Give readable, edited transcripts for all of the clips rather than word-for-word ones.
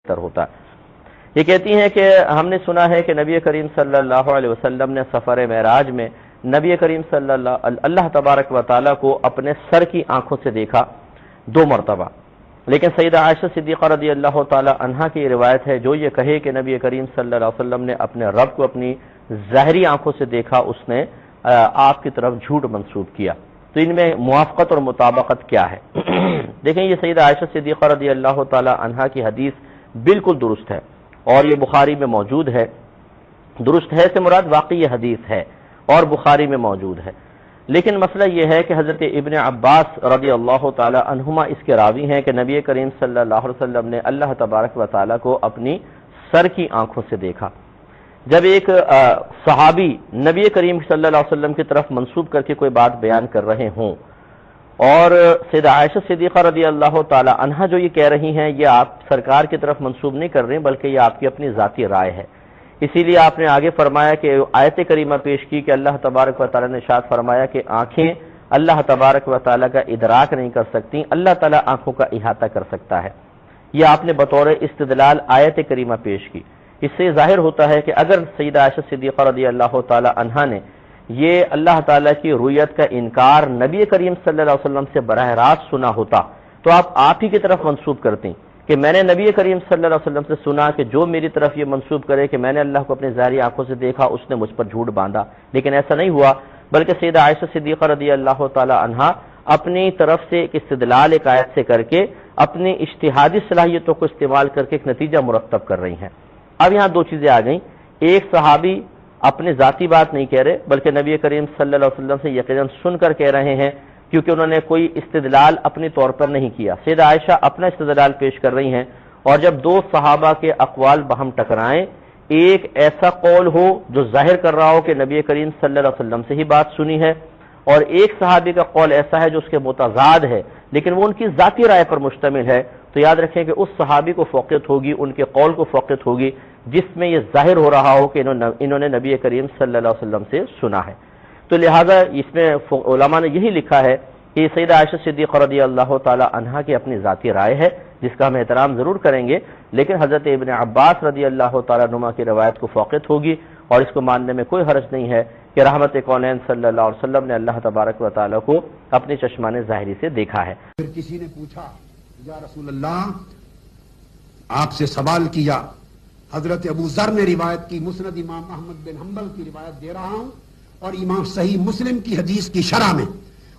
بہتر ہوتا ہے۔ یہ کہتی ہیں کہ ہم نے سنا ہے کہ نبی کریم صلی اللہ علیہ وسلم نے سفر معراج میں نبی کریم صلی اللہ تبارک و تعالیٰ کو اپنے سر کی آنکھوں سے دیکھا 2 مرتبہ، لیکن سیدہ عائشہ صدیقہ رضی اللہ تعالی عنہا کی روایت ہے جو یہ کہے کہ نبی کریم صلی اللہ علیہ وسلم نے اپنے رب کو اپنی ظاہری آنکھوں سے دیکھا، اس نے آپ کی طرف جھوٹ منسوب کیا۔ تو ان میں موافقت اور مطابقت کیا ہے؟ دیکھیں، یہ سیدہ عائشہ صدیقہ رضی اللہ تعالی عنہا کی حدیث بالکل درست ہے اور یہ بخاری میں موجود ہے۔ درست ہے سے مراد واقعی یہ حدیث ہے اور بخاری میں موجود ہے، لیکن مسئلہ یہ ہے کہ حضرت ابن عباس رضی اللہ تعالی عنہما اس کے راوی ہیں کہ نبی کریم صلی اللہ علیہ وسلم نے اللہ تبارک و تعالی کو اپنی سر کی آنکھوں سے دیکھا۔ جب ایک صحابی نبی کریم صلی اللہ علیہ وسلم کی طرف منسوب کر کے کوئی بات بیان کر رہے ہوں اور سیدہ عائشہ صدیقہ رضی اللہ تعالی عنہا جو یہ کہہ رہی ہیں یہ آپ سرکار کی طرف منسوب نہیں کر رہے ہیں بلکہ یہ آپ کی اپنی ذاتی رائے ہے، اسی لیے آپ نے آگے فرمایا کہ آیت کریمہ پیش کی کہ اللہ تبارک و تعالی نے ارشاد فرمایا کہ آنکھیں اللہ تبارک و تعالی کا ادراک نہیں کر سکتی، اللہ تعالی آنکھوں کا احاطہ کر سکتا ہے۔ یہ آپ نے بطور استدلال آیت کریمہ پیش کی۔ اس سے ظاہر ہوتا ہے کہ اگر سیدہ عائشہ صدیقہ رضی اللہ تعالی عنہا نے یہ اللہ تعالیٰ کی رؤیت کا انکار نبی کریم صلی اللہ علیہ وسلم سے براہ راست سنا ہوتا تو آپ ہی کی طرف منسوب کرتی کہ میں نے نبی کریم صلی اللہ علیہ وسلم سے سنا کہ جو میری طرف یہ منسوب کرے کہ میں نے اللہ کو اپنی ظاہری آنکھوں سے دیکھا اس نے مجھ پر جھوٹ باندھا، لیکن ایسا نہیں ہوا، بلکہ سیدہ عائشہ صدیقہ رضی اللہ تعالی عنہا اپنی طرف سے ایک استدلال ایک آیت سے کر کے اپنی اجتہادی صلاحیتوں کو استعمال کر کے ایک نتیجہ مرتب کر رہی ہیں۔ اب یہاں 2 چیزیں آ گئیں، ایک صحابی اپنی ذاتی بات نہیں کہہ رہے بلکہ نبی کریم صلی اللہ علیہ وسلم سے یقیناً سن کر کہہ رہے ہیں کیونکہ انہوں نے کوئی استدلال اپنی طور پر نہیں کیا۔ سیدہ عائشہ اپنا استدلال پیش کر رہی ہیں، اور جب 2 صحابہ کے اقوال باہم ٹکرائیں، ایک ایسا قول ہو جو ظاہر کر رہا ہو کہ نبی کریم صلی اللہ علیہ وسلم سے ہی بات سنی ہے، اور ایک صحابی کا قول ایسا ہے جو اس کے متضاد ہے لیکن وہ ان کی ذاتی رائے پر مشتمل ہے، تو یاد رکھیں کہ اس صحابی کو فوقیت ہوگی، ان کے قول کو فوقیت ہوگی جس میں یہ ظاہر ہو رہا ہو کہ انہوں نے نبی کریم صلی اللہ علیہ وسلم سے سنا ہے۔ تو لہذا اس میں علماء نے یہی لکھا ہے کہ سیدہ عائشہ صدیقہ رضی اللہ تعالی عنہا کی اپنی ذاتی رائے ہے جس کا ہم احترام ضرور کریں گے، لیکن حضرت ابن عباس رضی اللہ تعالی عنہما کی روایت کو فوقیت ہوگی اور اس کو ماننے میں کوئی حرج نہیں ہے کہ رحمت کونین صلی اللہ علیہ وسلم نے اللہ تبارک و تعالی کو اپنی چشمان ظاہری سے دیکھا ہے۔ پھر کسی نے پوچھا یا رسول اللہ، آپ سے سوال کیا، حضرت ابو ذر نے روایت کی، مسند امام احمد بن حنبل کی روایت دے رہا ہوں اور امام صحیح مسلم کی حدیث کی شرح میں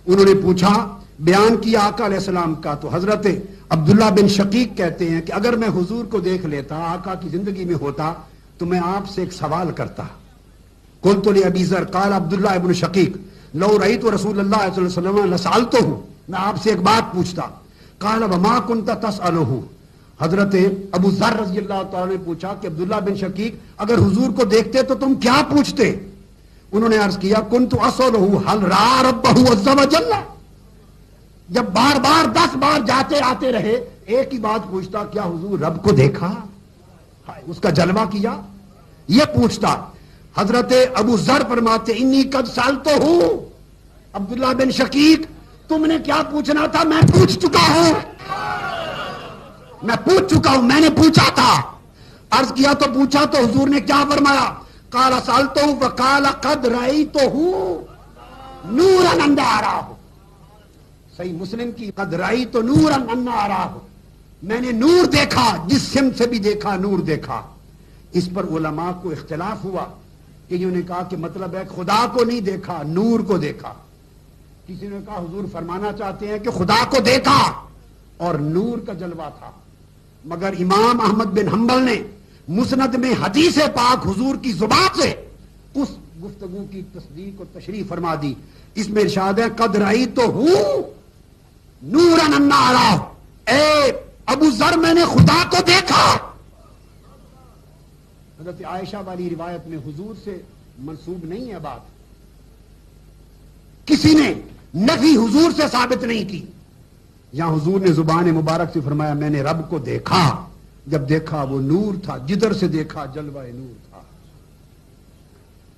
انہوں نے پوچھا، بیان کیا آقا علیہ السلام کا، تو حضرت عبداللہ بن شقیق کہتے ہیں کہ اگر میں حضور کو دیکھ لیتا، آقا کی زندگی میں ہوتا تو میں آپ سے ایک سوال کرتا۔ قلت لأبی ذر قال عبداللہ بن شقیق لو رأیت رسول اللہ صلی اللہ علیہ وسلم لسألتہ، میں آپ سے ایک بات پوچھتا۔ قال وما كنت تسألہ، حضرت ابو ذر رضی اللہ تعالیٰ نے پوچھا کہ عبداللہ بن شقیق اگر حضور کو دیکھتے تو تم کیا پوچھتے؟ انہوں نے عرض کیا کنت اسألہ حل رأى ربہ عز وجل، جب بار بار 10 بار جاتے آتے رہے ایک ہی بات پوچھتا، کیا حضور رب کو دیکھا، اس کا جلوہ کیا، یہ پوچھتا۔ حضرت ابو ذر فرماتے انی قد سألتہ، عبداللہ بن شقیق تم نے کیا پوچھنا تھا میں پوچھ چکا ہوں، میں نے پوچھا تھا۔ عرض کیا تو پوچھا تو حضور نے کیا فرمایا؟ قال سألتہ وقال قد رأیتہ نورا انا اراہ، صحیح مسلم کی قد رأیت نورا انا اراہ، میں نے نور دیکھا، جس سمت سے بھی دیکھا نور دیکھا۔ اس پر علماء کو اختلاف ہوا کہ انہوں نے کہا کہ مطلب ہے خدا کو نہیں دیکھا نور کو دیکھا، کسی نے کہا حضور فرمانا چاہتے ہیں کہ خدا کو دیکھا اور نور کا جلوہ تھا، مگر امام احمد بن حنبل نے مسند میں حدیث پاک حضور کی زبان سے اس گفتگو کی تصدیق و تشریح فرما دی۔ اس میں ارشاد ہے قد رأیتہ نورا انا اراہ، اے ابو ذر میں نے خدا کو دیکھا۔ حضرت عائشہ والی روایت میں حضور سے منسوب نہیں ہے بات، کسی نے نفی حضور سے ثابت نہیں کی، یہاں حضور نے زبان مبارک سے فرمایا میں نے رب کو دیکھا، جب دیکھا وہ نور تھا، جدھر سے دیکھا جلوہ نور تھا۔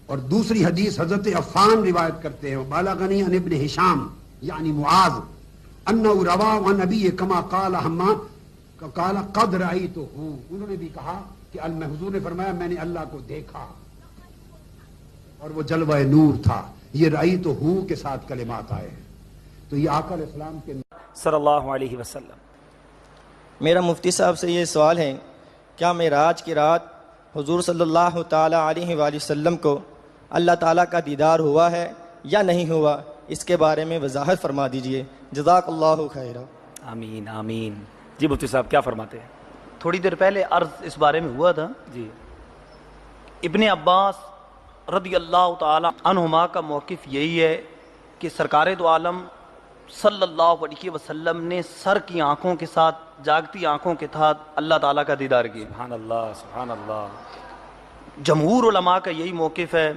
اور دوسری حدیث حضرت عفان روایت کرتے ہیں، بالغنی عن ابن ہشام یعنی معاذ انہ روا عن نبی کما قال حماد کالا قد رأیتہ، انہوں نے بھی کہا کہ حضور نے فرمایا میں نے اللہ کو دیکھا اور وہ جلوہ نور تھا. یہ رأیتہ کے ساتھ کلمات آئے ہیں. تو یہ آقا علیہ السلام کے صلی اللہ علیہ وسلم. میرا مفتی صاحب سے یہ سوال ہے، کیا معراج کی رات حضور صلی اللہ تعالی علیہ وآلہ وسلم کو اللہ تعالیٰ کا دیدار ہوا ہے یا نہیں ہوا؟ اس کے بارے میں وضاحت فرما دیجئے، جزاک اللہ خیرا. آمین آمین. جی مفتی صاحب کیا فرماتے ہیں؟ تھوڑی دیر پہلے عرض اس بارے میں ہوا تھا. جی ابن عباس رضی اللہ تعالی عنہما کا موقف یہی ہے کہ سرکار دو عالم صلی اللہ علیہ وسلم نے سر کی آنکھوں کے ساتھ، جاگتی آنکھوں کے ساتھ اللہ تعالیٰ کا دیدار کیا. سبحان اللہ سبحان اللہ. جمہور علماء کا یہی موقف ہے.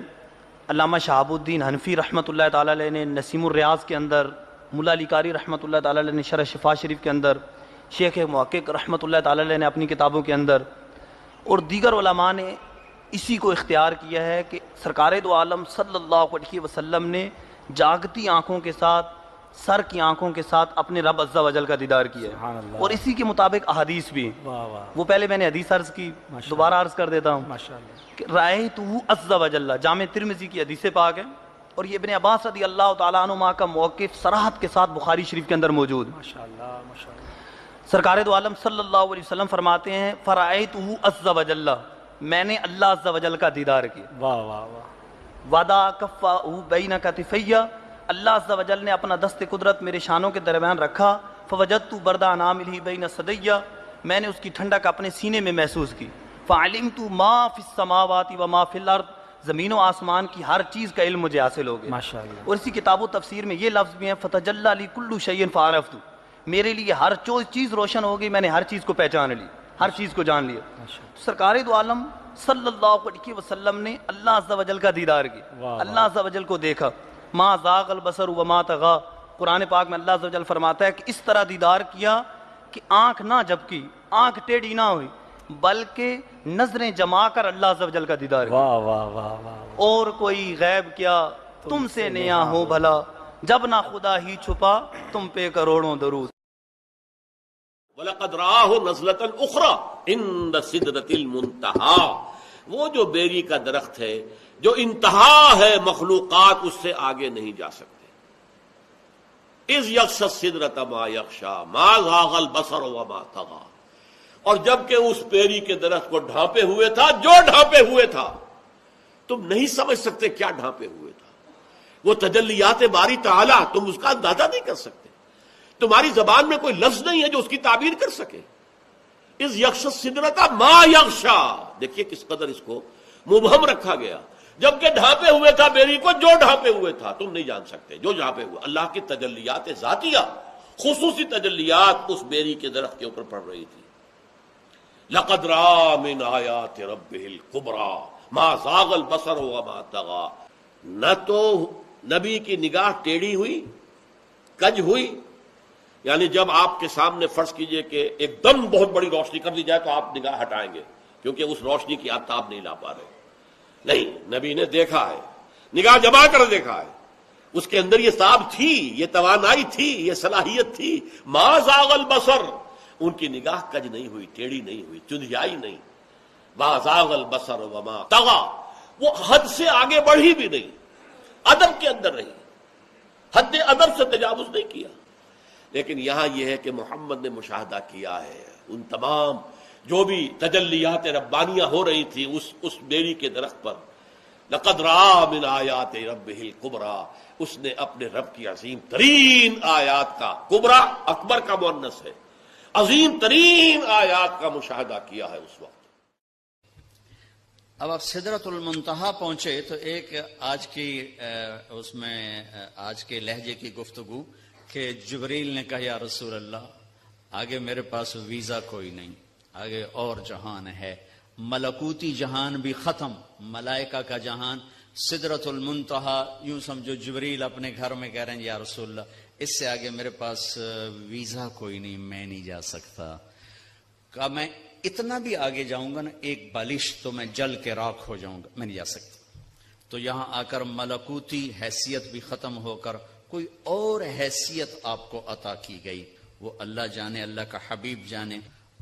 علامہ شہاب الدین حنفی رحمۃ اللہ تعالیٰ علیہ نے نسیم الریاض کے اندر، ملا علی قاری رحمۃ اللہ تعالیٰ علیہ نے شرح شفا شریف کے اندر، شیخ محقق رحمۃ اللہ تعالیٰ علیہ نے اپنی کتابوں کے اندر، اور دیگر علماء نے اسی کو اختیار کیا ہے کہ سرکار دو عالم صلی اللہ علیہ وسلم نے جاگتی آنکھوں کے ساتھ، سر کی آنکھوں کے ساتھ اپنے رب عز و جل کا دیدار کیا ہے. سبحان اللہ. اور اسی کے مطابق احادیث بھی. واہ واہ. وہ پہلے میں نے حدیث عرض کی، دوبارہ عرض کر دیتا ہوں. ماشاء اللہ. کہ رأیتہ عز و جل، جامع ترمذی کی حدیث پاک ہے، اور یہ ابن عباس رضی اللہ تعالیٰ عنہما کا موقف صراحت کے ساتھ بخاری شریف کے اندر موجود. ماشاء اللہ ماشاء اللہ. سرکار دو عالم صلی اللہ علیہ وسلم فرماتے ہیں فرأیتہ عز و جل، میں نے اللہ عز و جل کا دیدار کیا. واہ واہ واہ. وضع کفہ بین کتفی، اللہ عز و جل نے اپنا دست قدرت میرے شانوں کے درمیان رکھا. فوجدت برد اناملہ بین صدی، میں نے اس کی ٹھنڈک اپنے سینے میں محسوس کی. فعلمت ما فی السماوات و ما فی الارض، زمین و آسمان کی ہر چیز کا علم مجھے حاصل ہو گیا. ماشاء اللہ. اور اسی کتاب و تفسیر میں یہ لفظ بھی ہیں فتجلی لی کل شیء فعرفت، میرے لیے ہر چیز روشن ہو گئی، میں نے ہر چیز کو پہچان لی، ہر چیز کو جان لیا. سرکار دو عالم صلی اللہ علیہ وسلم نے اللہ عز و جل کا دیدار کیا، اللہ عز و جل کو دیکھا. ما زاغ البصر وما طغى، قرآن پاک میں اللہ عز و جل فرماتا ہے کہ اس طرح دیدار کیا کہ آنکھ نہ جھپکی، آنکھ ٹیڑھی نہ ہوئی، بلکہ نظریں جما کر اللہ عز و جل کا دیدار کیا. واہ واہ واہ واہ. اور کوئی غیب کیا تم سے نیا ہو بھلا، جب نہ خدا ہی چھپا تم پہ کروڑوں درود. وَلَقَدْ رَآهُ نَزْلَةً أُخْرَى عِندَ سِدْرَةِ الْمُنتَهَىٰ، وہ جو بیری کا درخت ہے جو انتہا ہے، مخلوقات اس سے آگے نہیں جا سکتے. اِذْ يَغْشَى السِّدْرَةَ مَا يَغْشَىٰ مَا زَاغَ الْبَصَرُ وَمَا طَغَىٰ، اور جب کہ اس بیری کے درخت کو ڈھانپے ہوئے تھا، جو ڈھانپے ہوئے تھا تم نہیں سمجھ سکتے کیا ڈھانپے ہوئے تھا. وہ تجلیات باری تعالیٰ، تم اس کا اندازہ نہیں کر سکتے، تمہاری زبان میں کوئی لفظ نہیں ہے جو اس کی تعبیر کر سکے. اس یکش سدرتا ما یغشا، دیکھیے کس قدر اس کو مبہم رکھا گیا. جبکہ ڈھانپے ہوئے تھا بیری کو، جو ڈھانپے ہوئے تھا تم نہیں جان سکتے، جو ڈھانپے ہوئے. اللہ کی تجلیات ذاتیہ، خصوصی تجلیات اس بیری کے درخت کے اوپر پڑ رہی تھی. لقد رأى من آیات ربہ الکبریٰ ما زاغ البصر وما طغیٰ. نہ تو نبی کی نگاہ ٹیڑھی ہوئی، کج ہوئی، یعنی جب آپ کے سامنے فرض کیجئے کہ ایک دم بہت بڑی روشنی کر دی جائے تو آپ نگاہ ہٹائیں گے کیونکہ اس روشنی کی آپ تاب نہیں لا پا رہے. نہیں، نبی نے دیکھا ہے، نگاہ جما کر دیکھا ہے، اس کے اندر یہ تاب تھی، یہ توانائی تھی، یہ صلاحیت تھی. ما زاغ البصر، ان کی نگاہ کج نہیں ہوئی، ٹیڑھی نہیں ہوئی، چندھیائی نہیں. ما زاغ البصر وما طغیٰ، وہ حد سے آگے بڑھی بھی نہیں، ادب کے اندر رہی، حد ادب سے تجاوز نہیں کیا. لیکن یہاں یہ ہے کہ محمد نے مشاہدہ کیا ہے ان تمام جو بھی تجلیات ربانیہ ہو رہی تھی اس بیری کے درخت پر. لقد رأى من آیات ربہ الکبریٰ، اس نے اپنے رب کی عظیم ترین آیات کا، کبریٰ اکبر کا مؤنث ہے، عظیم ترین آیات کا مشاہدہ کیا ہے اس وقت. اب آپ سدرۃ المنتہا پہنچے تو ایک آج کی اس میں آج کے لہجے کی گفتگو کہ جبریل نے کہا یا رسول اللہ آگے میرے پاس ویزا کوئی نہیں، آگے اور جہان ہے، ملکوتی جہان بھی ختم، ملائکہ کا جہان، سدرۃ المنتہا. یوں سمجھو جبریل اپنے گھر میں کہہ رہے ہیں یا رسول اللہ اس سے آگے میرے پاس ویزا کوئی نہیں، میں نہیں جا سکتا. کہا میں اتنا بھی آگے جاؤں گا نا ایک بالش تو میں جل کے راکھ ہو جاؤں گا، میں نہیں جا سکتا. تو یہاں آ کر ملکوتی حیثیت بھی ختم ہو کر کوئی اور حیثیت آپ کو عطا کی گئی، وہ اللہ جانے، اللہ کا حبیب جانے.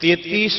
33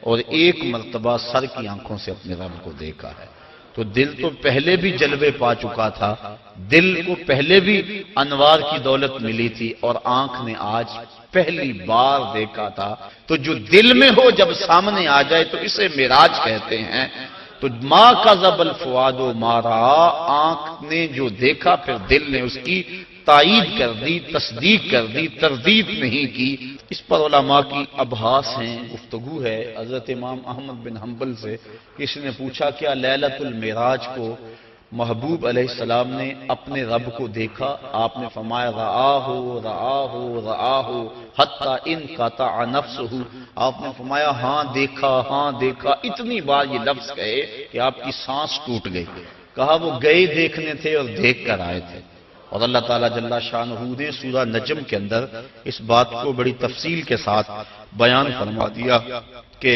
اور ایک مرتبہ سر کی آنکھوں سے اپنے رب کو دیکھا ہے۔ تو دل تو پہلے بھی جلوے پا چکا تھا، دل کو پہلے بھی انوار کی دولت ملی تھی، اور آنکھ نے آج پہلی بار دیکھا تھا۔ تو جو دل میں ہو جب سامنے آ جائے تو اسے معراج کہتے ہیں۔ تو ما کذب الفؤاد ما رأى، آنکھ نے جو دیکھا پھر دل نے اس کی تائید کر دی، تصدیق کر دی، تردید نہیں کی۔ اس پر علماء کی ابحاث ہیں، گفتگو ہے۔ حضرت امام احمد بن حنبل سے کسی نے پوچھا کیا لیلۃ المعراج کو محبوب علیہ السلام نے اپنے رب کو دیکھا؟ آپ نے فرمایا رآہ رآہ رآہ حتی انقطع نفسہ، آپ نے فرمایا ہاں دیکھا، اتنی بار یہ لفظ کہے کہ آپ کی سانس ٹوٹ گئی۔ کہا وہ گئے دیکھنے تھے اور دیکھ کر آئے تھے۔ اور اللہ تعالیٰ جل شانہ نے سورہ نجم کے اندر اس بات کو بڑی تفصیل کے ساتھ بیان فرما دیا کہ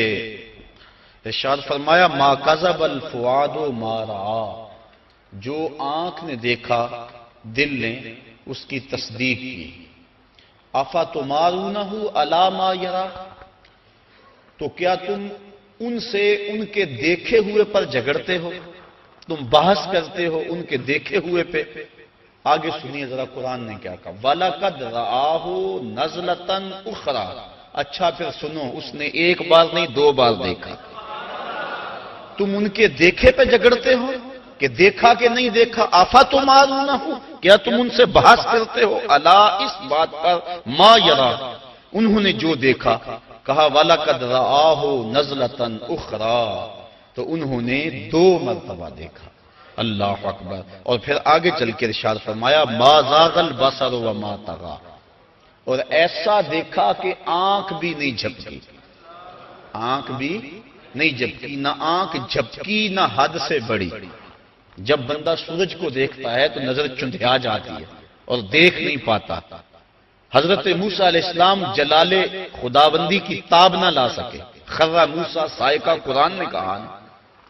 ارشاد فرمایا ما کذب الفؤاد ما رأى، جو آنکھ نے دیکھا دل نے اس کی تصدیق کی۔ افتمارونہ علی ما یری، تو کیا تم ان سے ان کے دیکھے ہوئے پر جھگڑتے ہو، تم بحث کرتے ہو ان کے دیکھے ہوئے پہ؟ آگے سنیے ذرا قرآن نے کیا کہا، وَلَقَدْ رَآهُ نَزْلَةً أُخْرَى، اچھا پھر سنو، اس نے ایک بار نہیں 2 بار دیکھا۔ تم ان کے دیکھے پہ جھگڑتے ہو کہ دیکھا کہ نہیں دیکھا؟ افتمارونہ، کیا تم ان سے بحث کرتے ہو؟ الا، اس بات پر، ما یری، انہوں نے جو دیکھا۔ کہا وَلَقَدْ رَآهُ نَزْلَةً أُخْرَى، تو انہوں نے 2 مرتبہ دیکھا۔ اللہ اکبر۔ اور پھر آگے چل کے ارشاد فرمایا ما زاغ البصر وما طغى، اور ایسا دیکھا کہ آنکھ بھی نہیں جھپکی، آنکھ بھی نہیں جھپکی، نہ آنکھ جھپکی نہ حد سے بڑی۔ جب بندہ سورج کو دیکھتا ہے تو نظر چندھیا جاتی ہے اور دیکھ نہیں پاتا۔ حضرت موسیٰ علیہ السلام جلال خداوندی کی تاب نہ لا سکے، خرّ موسیٰ صاعقہ، قرآن نے کہا،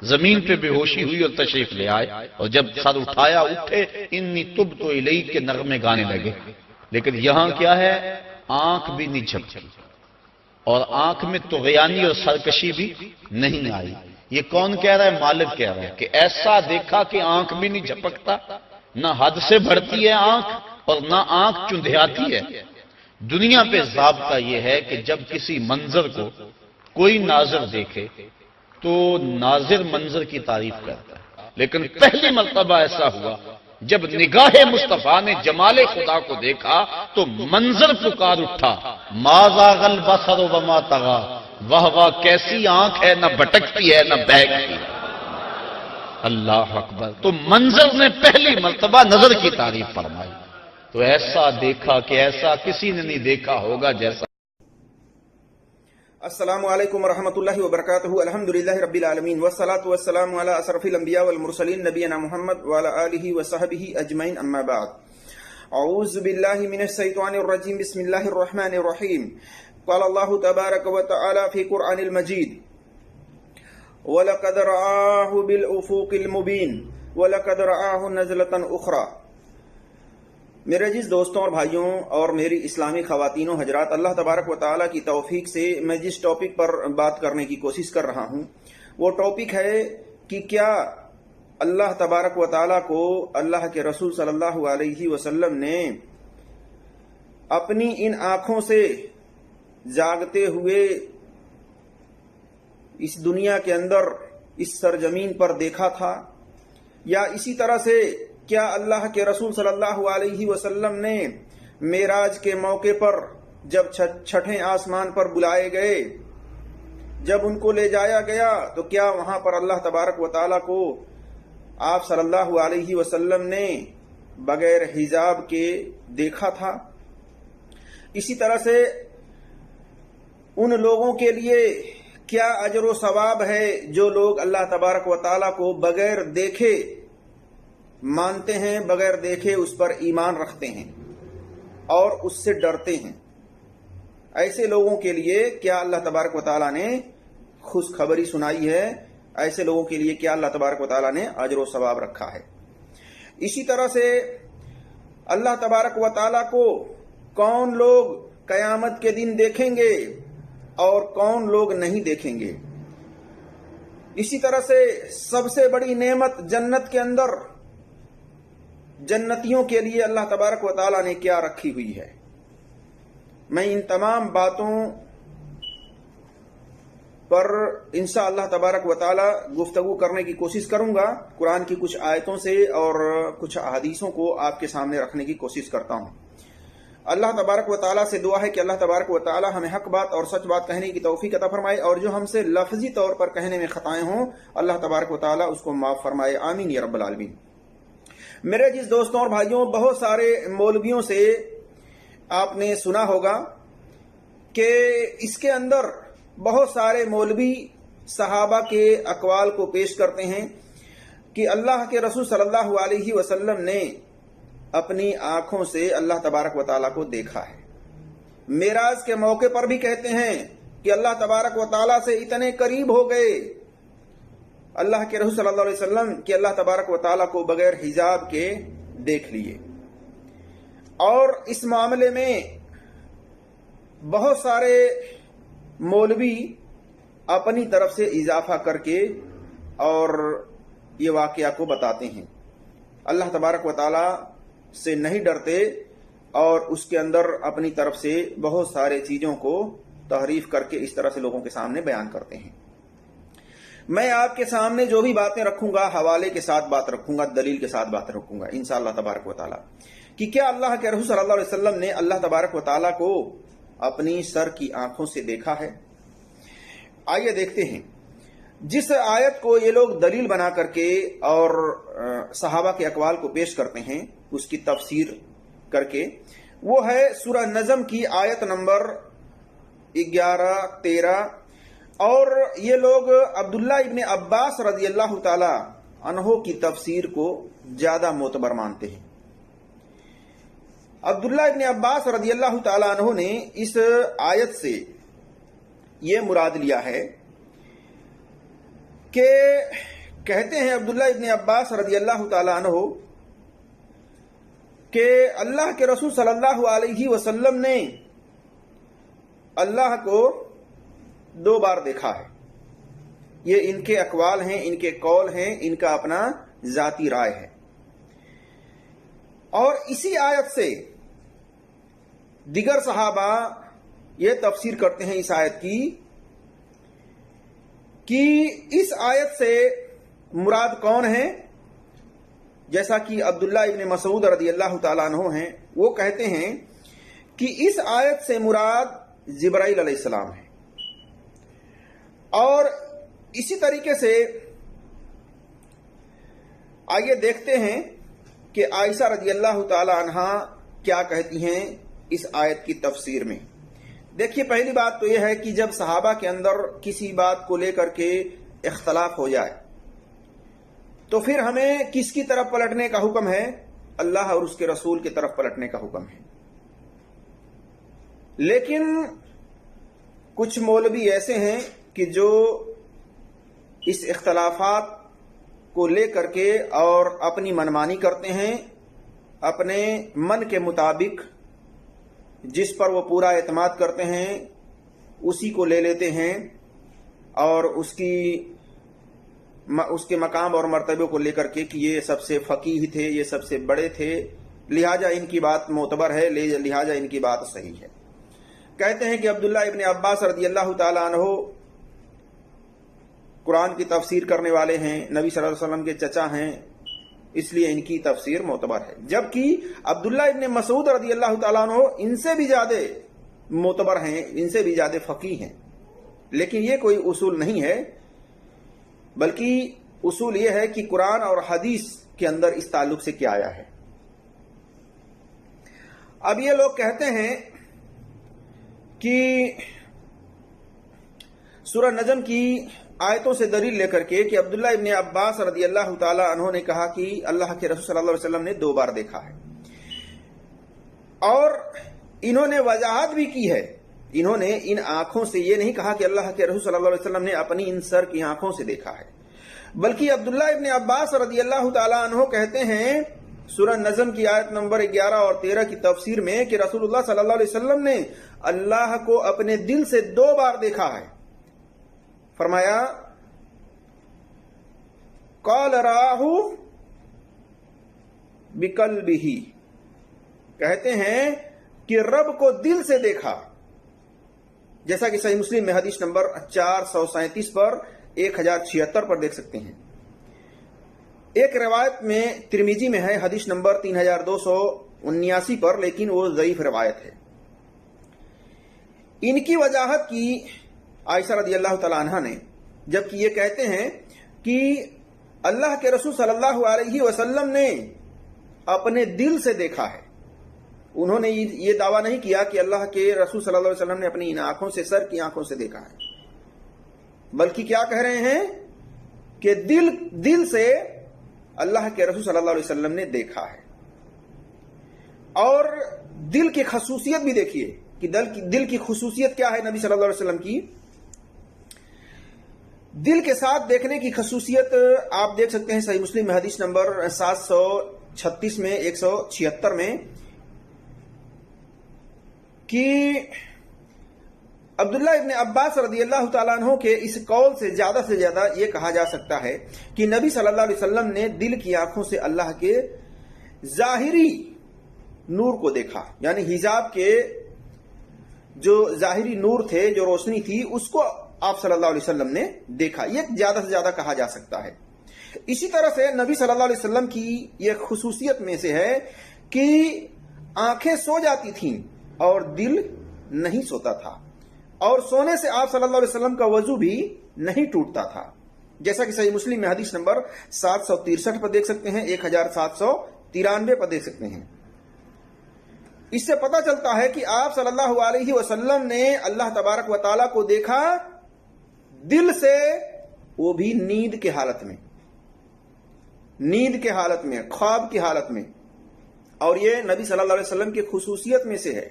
زمین پہ بے ہوشی ہوئی اور تشریف لے آئے، اور جب سر اٹھایا اٹھے انی تبت الیک کے نغمے گانے لگے۔ لیکن یہاں کیا ہے، آنکھ بھی نہیں جھپکی، اور آنکھ میں طغیانی اور سرکشی بھی نہیں آئی۔ یہ کون کہہ رہا ہے؟ مالک کہہ رہا ہے کہ ایسا دیکھا کہ آنکھ بھی نہیں جھپکتا، نہ حد سے بڑھتی ہے آنکھ اور نہ آنکھ چندھیاتی ہے۔ دنیا پہ ضابطہ یہ ہے کہ جب کسی منظر کو کوئی ناظر دیکھے تو ناظر منظر کی تعریف کرتا ہے، لیکن پہلی مرتبہ ایسا ہوا جب نگاہ مصطفیٰ نے جمال خدا کو دیکھا تو منظر پکار اٹھا، ما زاغ البصر وما طغى، واہ واہ کیسی آنکھ ہے، نہ بھٹکتی ہے نہ بہکتی۔ اللہ اکبر۔ تو منظر نے پہلی مرتبہ نظر کی تعریف فرمائی۔ تو ایسا دیکھا کہ ایسا کسی نے نہیں دیکھا ہوگا جیسا۔ السلام علیکم ورحمۃ اللہ وبرکاتہ۔ الحمدللہ رب العالمین والصلاة والسلام علی اشرف الانبیاء والمرسلین نبینا محمد وعلی آلہ وصحبہ اجمعین، اما بعد۔ اعوذ باللہ من الشیطان الرجیم، بسم اللہ الرحمن الرحیم۔ قال اللہ تبارک وتعالی فی قرآن المجید وَلَقَدْ رَآهُ بِالْأُفُوقِ الْمُبِينِ وَلَقَدْ رَآهُ نَزْلَةً أُخْرَى۔ میرے عزیز دوستوں اور بھائیوں اور میری اسلامی خواتین و حضرات، اللہ تبارک و تعالیٰ کی توفیق سے میں جس ٹاپک پر بات کرنے کی کوشش کر رہا ہوں وہ ٹاپک ہے کہ کیا اللہ تبارک و تعالیٰ کو اللہ کے رسول صلی اللہ علیہ وسلم نے اپنی ان آنکھوں سے جاگتے ہوئے اس دنیا کے اندر اس سرزمین پر دیکھا تھا، یا اسی طرح سے کیا اللہ کے رسول صلی اللہ علیہ وسلم نے معراج کے موقع پر جب چھٹے آسمان پر بلائے گئے، جب ان کو لے جایا گیا تو کیا وہاں پر اللہ تبارک و تعالیٰ کو آپ صلی اللہ علیہ وسلم نے بغیر حجاب کے دیکھا تھا؟ اسی طرح سے ان لوگوں کے لیے کیا اجر و ثواب ہے جو لوگ اللہ تبارک و تعالیٰ کو بغیر دیکھے مانتے ہیں، بغیر دیکھے اس پر ایمان رکھتے ہیں اور اس سے ڈرتے ہیں؟ ایسے لوگوں کے لیے کیا اللہ تبارک و تعالیٰ نے خوشخبری سنائی ہے؟ ایسے لوگوں کے لیے کیا اللہ تبارک و تعالیٰ نے اجر و ثواب رکھا ہے؟ اسی طرح سے اللہ تبارک و تعالیٰ کو کون لوگ قیامت کے دن دیکھیں گے؟ اور کون لوگ نہیں دیکھیں گے۔ اسی طرح سے سب سے بڑی نعمت جنت کے اندر جنتیوں کے لیے اللہ تبارک و تعالیٰ نے کیا رکھی ہوئی ہے۔ میں ان تمام باتوں پر انشاءاللہ تبارک و تعالیٰ گفتگو کرنے کی کوشش کروں گا، قرآن کی کچھ آیتوں سے اور کچھ احادیثوں کو آپ کے سامنے رکھنے کی کوشش کرتا ہوں۔ اللہ تبارک و تعالیٰ سے دعا ہے کہ اللہ تبارک و تعالیٰ ہمیں حق بات اور سچ بات کہنے کی توفیق عطا فرمائے، اور جو ہم سے لفظی طور پر کہنے میں خطائیں ہوں اللہ تبارک و تعالیٰ اس کو معاف فرمائے، آمین یا رب العالمین۔ میرے جس دوستوں اور بھائیوں، بہت سارے مولویوں سے آپ نے سنا ہوگا کہ اس کے اندر بہت سارے مولوی صحابہ کے اقوال کو پیش کرتے ہیں کہ اللہ کے رسول صلی اللہ علیہ وسلم نے اپنی آنکھوں سے اللہ تبارک و تعالیٰ کو دیکھا ہے۔ معراج کے موقع پر بھی کہتے ہیں کہ اللہ تبارک و تعالیٰ سے اتنے قریب ہو گئے اللہ کے رسول صلی اللہ علیہ وسلم کہ اللہ تبارک و تعالیٰ کو بغیر حجاب کے دیکھ لیے۔ اور اس معاملے میں بہت سارے مولوی اپنی طرف سے اضافہ کر کے اور یہ واقعہ کو بتاتے ہیں، اللہ تبارک و تعالیٰ سے نہیں ڈرتے اور اس کے اندر اپنی طرف سے بہت سارے چیزوں کو تحریف کر کے اس طرح سے لوگوں کے سامنے بیان کرتے ہیں۔ میں آپ کے سامنے جو بھی باتیں رکھوں گا حوالے کے ساتھ بات رکھوں گا، دلیل کے ساتھ بات رکھوں گا انشاءاللہ تبارک و تعالیٰ، کہ کیا اللہ کے رسول صلی اللہ علیہ وسلم نے اللہ تبارک و تعالیٰ کو اپنی سر کی آنکھوں سے دیکھا ہے۔ آئیے دیکھتے ہیں۔ جس آیت کو یہ لوگ دلیل بنا کر کے اور صحابہ کے اقوال کو پیش کرتے ہیں اس کی تفسیر کر کے، وہ ہے سورہ نجم کی آیت نمبر 11، 13، اور یہ لوگ عبداللہ ابن عباس رضی اللہ تعالی عنہ کی تفسیر کو زیادہ معتبر مانتے ہیں۔ عبداللہ ابن عباس رضی اللہ تعالی عنہ نے اس آیت سے یہ مراد لیا ہے کہ کہتے ہیں عبداللہ ابن عباس رضی اللہ تعالی عنہ کہ اللہ کے رسول صلی اللہ علیہ وسلم نے اللہ کو 2 بار دیکھا ہے۔ یہ ان کے اقوال ہیں، ان کے قول ہیں، ان کا اپنا ذاتی رائے ہے۔ اور اسی آیت سے دیگر صحابہ یہ تفسیر کرتے ہیں اس آیت کی کہ اس آیت سے مراد کون ہے، جیسا کہ عبداللہ ابن مسعود رضی اللہ تعالیٰ عنہ ہیں، وہ کہتے ہیں کہ اس آیت سے مراد جبرائیل علیہ السلام ہے۔ اور اسی طریقے سے آئیے دیکھتے ہیں کہ عائشہ رضی اللہ تعالی عنہا کیا کہتی ہیں اس آیت کی تفسیر میں۔ دیکھیے، پہلی بات تو یہ ہے کہ جب صحابہ کے اندر کسی بات کو لے کر کے اختلاف ہو جائے تو پھر ہمیں کس کی طرف پلٹنے کا حکم ہے؟ اللہ اور اس کے رسول کی طرف پلٹنے کا حکم ہے۔ لیکن کچھ مولوی ایسے ہیں کہ جو اس اختلافات کو لے کر کے اور اپنی منمانی کرتے ہیں، اپنے من کے مطابق جس پر وہ پورا اعتماد کرتے ہیں اسی کو لے لیتے ہیں، اور اس کے مقام اور مرتبے کو لے کر کے کہ یہ سب سے فقیہ تھے، یہ سب سے بڑے تھے، لہٰذا ان کی بات معتبر ہے، لہٰذا ان کی بات صحیح ہے۔ کہتے ہیں کہ عبداللہ ابن عباس رضی اللہ تعالی عنہ قرآن کی تفسیر کرنے والے ہیں، نبی صلی اللہ علیہ وسلم کے چچا ہیں، اس لیے ان کی تفسیر معتبر ہے، جبکہ عبداللہ ابن مسعود رضی اللہ تعالیٰ عنہ ان سے بھی زیادہ معتبر ہیں، ان سے بھی زیادہ فقیہ ہیں۔ لیکن یہ کوئی اصول نہیں ہے، بلکہ اصول یہ ہے کہ قرآن اور حدیث کے اندر اس تعلق سے کیا آیا ہے۔ اب یہ لوگ کہتے ہیں کہ سورہ نجم کی آیتوں سے دلیل لے کر کے کہ عبداللہ ابن عباس رضی اللہ تعالی عنہ نے کہا کہ اللہ کے رسول صلی اللہ علیہ وسلم نے 2 بار دیکھا ہے، اور انہوں نے وضاحت بھی کی ہے، انہوں نے ان آنکھوں سے یہ نہیں کہا کہ اللہ کے رسول صلی اللہ علیہ وسلم نے اپنی ان سر کی آنکھوں سے دیکھا ہے، بلکہ عبداللہ ابن عباس رضی اللہ تعالی عنہ کہتے ہیں سورہ نظم کی آیت نمبر 11 اور 13 کی تفسیر میں کہ رسول اللہ صلی اللہ علیہ وسلم نے اللہ کو اپنے دل سے 2 بار دیکھا ہے. فرمایا قال راہ بقلبہ، کہتے ہیں کہ رب کو دل سے دیکھا، جیسا کہ صحیح مسلم میں حدیث نمبر 437 پر 1076 پر دیکھ سکتے ہیں. ایک روایت میں ترمذی میں ہے حدیث نمبر 3279 پر، لیکن وہ ضعیف روایت ہے. ان کی وجاہت کی عائشہ رضی اللہ تعالی عنہ نے، جبکہ یہ کہتے ہیں کہ اللہ کے رسول صلی اللہ علیہ وسلم نے اپنے دل سے دیکھا ہے. انہوں نے یہ دعویٰ نہیں کیا کہ اللہ کے رسول صلی اللہ علیہ وسلم نے اپنی ان آنکھوں سے، سر کی آنکھوں سے دیکھا ہے، بلکہ کیا کہہ رہے ہیں کہ دل سے اللہ کے رسول صلی اللہ علیہ وسلم نے دیکھا ہے. اور دل کی خصوصیت بھی دیکھیے کہ دل کی خصوصیت کیا ہے نبی صلی اللہ علیہ وسلم کی. دل کے ساتھ دیکھنے کی خصوصیت آپ دیکھ سکتے ہیں صحیح مسلم میں حدیث نمبر 736 میں 176 میں کہ عبداللہ ابن عباس رضی اللہ تعالیٰ عنہ کے اس قول سے زیادہ یہ کہا جا سکتا ہے کہ نبی صلی اللہ علیہ وسلم نے دل کی آنکھوں سے اللہ کے ظاہری نور کو دیکھا، یعنی حجاب کے جو ظاہری نور تھے، جو روشنی تھی، اس کو آپ صلی اللہ علیہ وسلم نے دیکھا. یہ زیادہ سے زیادہ کہا جا سکتا ہے. اسی طرح سے نبی صلی اللہ علیہ وسلم کی یہ خصوصیت میں سے ہے کہ آنکھیں سو جاتی تھیں اور دل نہیں سوتا تھا، اور سونے سے آپ صلی اللہ علیہ وسلم کا وضو بھی نہیں ٹوٹتا تھا، جیسا کہ صحیح مسلم میں حدیث نمبر 763 پر دیکھ سکتے ہیں، 1793 پر دیکھ سکتے ہیں. اس سے پتہ چلتا ہے کہ آپ صلی اللہ علیہ وسلم نے اللہ تبارک و تعالیٰ کو دیکھا دل سے، وہ بھی نیند کے حالت میں، خواب کی حالت میں. اور یہ نبی صلی اللہ علیہ وسلم کی خصوصیت میں سے ہے،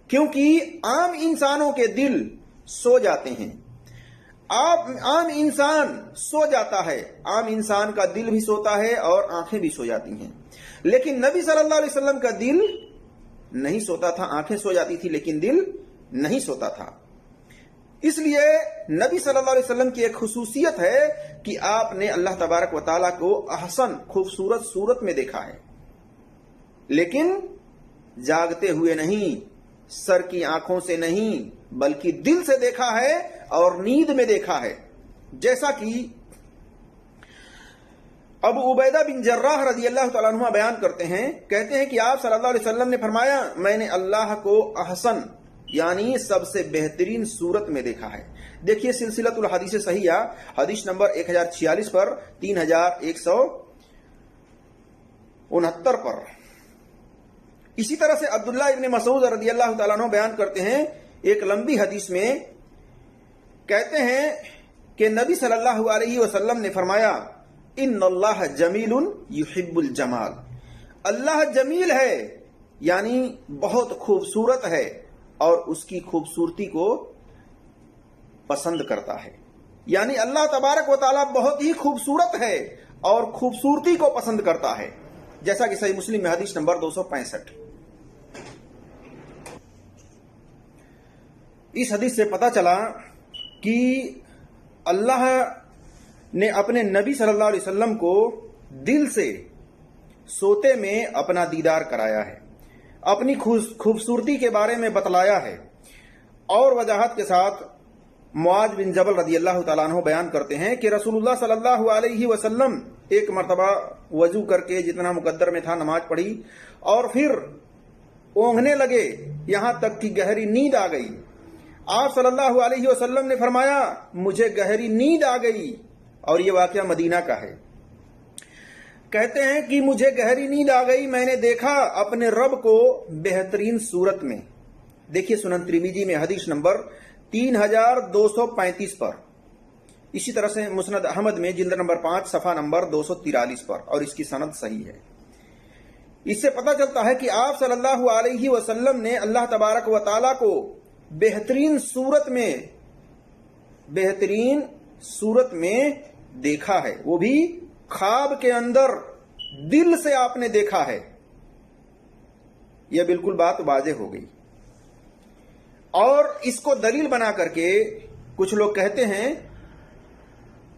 کیونکہ عام انسانوں کے دل سو جاتے ہیں. عام انسان سو جاتا ہے، عام انسان کا دل بھی سوتا ہے اور آنکھیں بھی سو جاتی ہیں، لیکن نبی صلی اللہ علیہ وسلم کا دل نہیں سوتا تھا. آنکھیں سو جاتی تھی لیکن دل نہیں سوتا تھا. اس لیے نبی صلی اللہ علیہ وسلم کی ایک خصوصیت ہے کہ آپ نے اللہ تبارک و تعالیٰ کو احسن، خوبصورت صورت میں دیکھا ہے، لیکن جاگتے ہوئے نہیں، سر کی آنکھوں سے نہیں، بلکہ دل سے دیکھا ہے اور نیند میں دیکھا ہے. جیسا کہ ابو عبیدہ بن جراح رضی اللہ تعالیٰ عنہ بیان کرتے ہیں، کہتے ہیں کہ آپ صلی اللہ علیہ وسلم نے فرمایا، میں نے اللہ کو احسن یعنی سب سے بہترین صورت میں دیکھا ہے. دیکھیے سلسلۃ الحدیث صحیحہ حدیث نمبر 1046 پر، 3169 پر. اسی طرح سے عبداللہ ابن مسعود رضی اللہ تعالیٰ عنہ بیان کرتے ہیں ایک لمبی حدیث میں، کہتے ہیں کہ نبی صلی اللہ علیہ وسلم نے فرمایا، ان اللہ جمیل یحب الجمال، اللہ جمیل ہے یعنی بہت خوبصورت ہے اور اس کی خوبصورتی کو پسند کرتا ہے. یعنی اللہ تبارک و تعالیٰ بہت ہی خوبصورت ہے اور خوبصورتی کو پسند کرتا ہے، جیسا کہ صحیح مسلم میں حدیث نمبر 265. اس حدیث سے پتہ چلا کہ اللہ نے اپنے نبی صلی اللہ علیہ وسلم کو دل سے سوتے میں اپنا دیدار کرایا ہے، اپنی خوبصورتی کے بارے میں بتلایا ہے. اور وضاحت کے ساتھ معاذ بن جبل رضی اللہ تعالیٰ عنہ بیان کرتے ہیں کہ رسول اللہ صلی اللہ علیہ وسلم ایک مرتبہ وضو کر کے جتنا مقدر میں تھا نماز پڑھی اور پھر اونگنے لگے یہاں تک کہ گہری نیند آ گئی. آپ صلی اللہ علیہ وسلم نے فرمایا مجھے گہری نیند آ گئی، اور یہ واقعہ مدینہ کا ہے. کہتے ہیں کہ مجھے گہری نیند آ گئی، میں نے دیکھا اپنے رب کو بہترین صورت میں. دیکھیے سنن ترمذی میں حدیث نمبر 3235 پر، اسی طرح سے مسند احمد میں جلد نمبر 5 صفحہ نمبر 243 پر، اور اس کی سند صحیح ہے. اس سے پتہ چلتا ہے کہ آپ صلی اللہ علیہ وسلم نے اللہ تبارک و تعالیٰ کو بہترین صورت میں دیکھا ہے، وہ بھی خواب کے اندر دل سے آپ نے دیکھا ہے، یہ بالکل بات واضح ہو گئی۔ اور اس کو دلیل بنا کر کے کچھ لوگ کہتے ہیں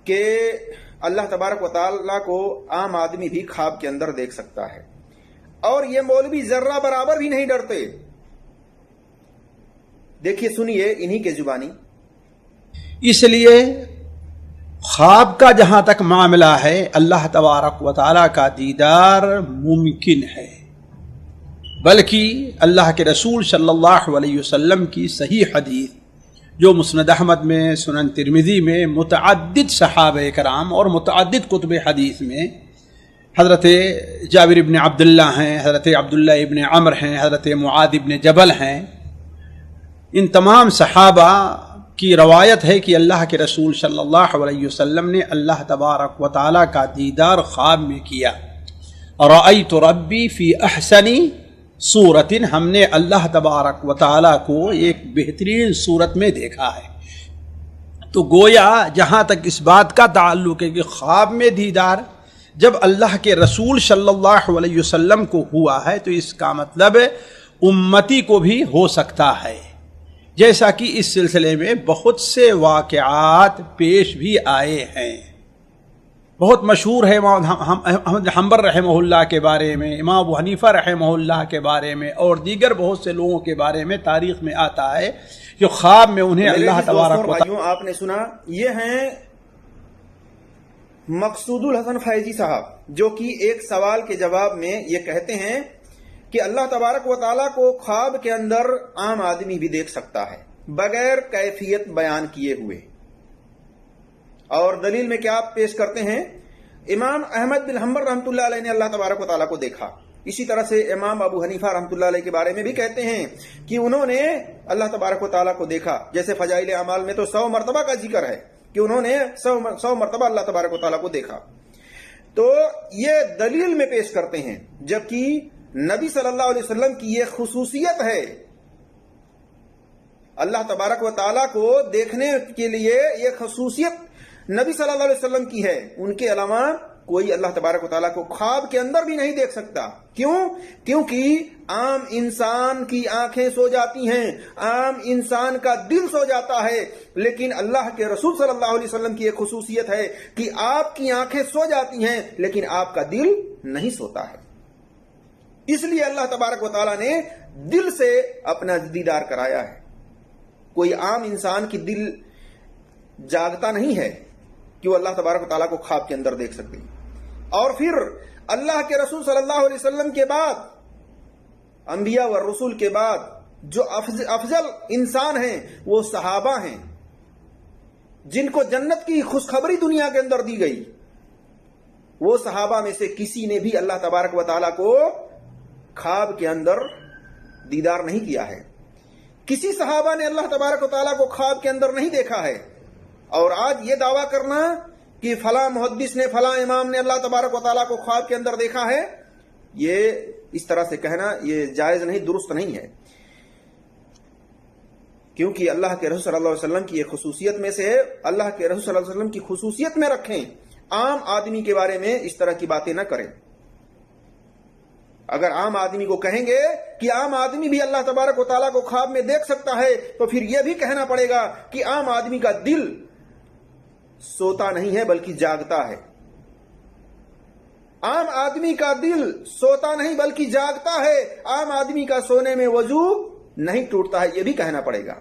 کہ اللہ تبارک و تعالیٰ کو عام آدمی بھی خواب کے اندر دیکھ سکتا ہے، اور یہ مولوی ذرہ برابر بھی نہیں ڈرتے۔ دیکھیے، سنیے انہی کے زبانی۔ اس لیے خواب کا جہاں تک معاملہ ہے، اللہ تبارک و تعالیٰ کا دیدار ممکن ہے، بلکہ اللہ کے رسول صلی اللہ علیہ وسلم کی صحیح حدیث جو مسند احمد میں، سنن ترمذی میں، متعدد صحابہ کرام اور متعدد کتب حدیث میں حضرت جابر ابن عبداللہ ہیں، حضرت عبداللہ ابن عمر ہیں، حضرت معاذ ابن جبل ہیں، ان تمام صحابہ کی روایت ہے کہ اللہ کے رسول صلی اللہ علیہ وسلم نے اللہ تبارک و تعالیٰ کا دیدار خواب میں کیا۔ رأیت ربی فی احسن صورت، ہم نے اللہ تبارک و تعالیٰ کو ایک بہترین صورت میں دیکھا ہے۔ تو گویا جہاں تک اس بات کا تعلق ہے کہ خواب میں دیدار جب اللہ کے رسول صلی اللہ علیہ وسلم کو ہوا ہے تو اس کا مطلب امتی کو بھی ہو سکتا ہے، جیسا کہ اس سلسلے میں بہت سے واقعات پیش بھی آئے ہیں۔ بہت مشہور ہے احمد حنبل رحمہ اللہ کے بارے میں، امام ابو حنیفہ رحمہ اللہ کے بارے میں، اور دیگر بہت سے لوگوں کے بارے میں تاریخ میں آتا ہے کہ خواب میں انہیں اللہ تبارک و تعالیٰ۔ آپ نے سنا، یہ ہیں مقصود الحسن فیضی صاحب، جو کہ ایک سوال کے جواب میں یہ کہتے ہیں کہ اللہ تبارک و تعالیٰ کو خواب کے اندر عام آدمی بھی دیکھ سکتا ہے بغیر کیفیت بیان کیے ہوئے۔ اور دلیل میں کیا پیش کرتے ہیں؟ امام احمد بن حنبل رحمۃ اللہ علیہ نے اللہ تبارک و تعالیٰ کو دیکھا۔ اسی طرح سے امام ابو حنیفہ رحمۃ اللہ علیہ کے بارے میں بھی کہتے ہیں کہ انہوں نے اللہ تبارک و تعالیٰ کو دیکھا۔ جیسے فضائل اعمال میں تو 100 مرتبہ کا ذکر ہے کہ انہوں نے 100 مرتبہ اللہ تبارک و تعالیٰ کو دیکھا۔ تو یہ دلیل میں پیش کرتے ہیں، جبکہ نبی صلی اللہ علیہ وسلم کی یہ خصوصیت ہے، اللہ تبارک و تعالیٰ کو دیکھنے کے لیے یہ خصوصیت نبی صلی اللہ علیہ وسلم کی ہے۔ ان کے علاوہ کوئی اللہ تبارک و تعالیٰ کو خواب کے اندر بھی نہیں دیکھ سکتا۔ کیوں؟ کیونکہ عام انسان کی آنکھیں سو جاتی ہیں، عام انسان کا دل سو جاتا ہے، لیکن اللہ کے رسول صلی اللہ علیہ وسلم کی ایک خصوصیت ہے کہ آپ کی آنکھیں سو جاتی ہیں لیکن آپ کا دل نہیں سوتا ہے۔ اس لیے اللہ تبارک و تعالیٰ نے دل سے اپنا دیدار کرایا ہے۔ کوئی عام انسان کی دل جاگتا نہیں ہے کہ وہ اللہ تبارک و تعالیٰ کو خواب کے اندر دیکھ سکتے ہیں۔ اور پھر اللہ کے رسول صلی اللہ علیہ وسلم کے بعد، انبیاء و رسول کے بعد جو افضل انسان ہیں وہ صحابہ ہیں، جن کو جنت کی خوشخبری دنیا کے اندر دی گئی۔ وہ صحابہ میں سے کسی نے بھی اللہ تبارک و تعالیٰ کو خواب کے اندر دیدار نہیں کیا ہے۔ کسی صحابہ نے اللہ تبارک و تعالیٰ کو خواب کے اندر نہیں دیکھا ہے۔ اور آج یہ دعویٰ کرنا کہ فلاں محدث نے، فلاں امام نے اللہ تبارک و تعالیٰ کو خواب کے اندر دیکھا ہے، یہ اس طرح سے کہنا یہ جائز نہیں، درست نہیں ہے۔ کیونکہ اللہ کے رسول صلی اللہ علیہ وسلم کی یہ خصوصیت میں سے ہے، اللہ کے رسول صلی اللہ علیہ وسلم کی خصوصیت میں رکھیں، عام آدمی کے بارے میں اس طرح کی باتیں نہ کریں۔ اگر عام آدمی کو کہیں گے کہ عام آدمی بھی اللہ تبارک و تعالیٰ کو خواب میں دیکھ سکتا ہے، تو پھر یہ بھی کہنا پڑے گا کہ عام آدمی کا دل سوتا نہیں ہے بلکہ جاگتا ہے۔ عام آدمی کا دل سوتا نہیں بلکہ جاگتا ہے، عام آدمی کا سونے میں وضو نہیں ٹوٹتا ہے، یہ بھی کہنا پڑے گا۔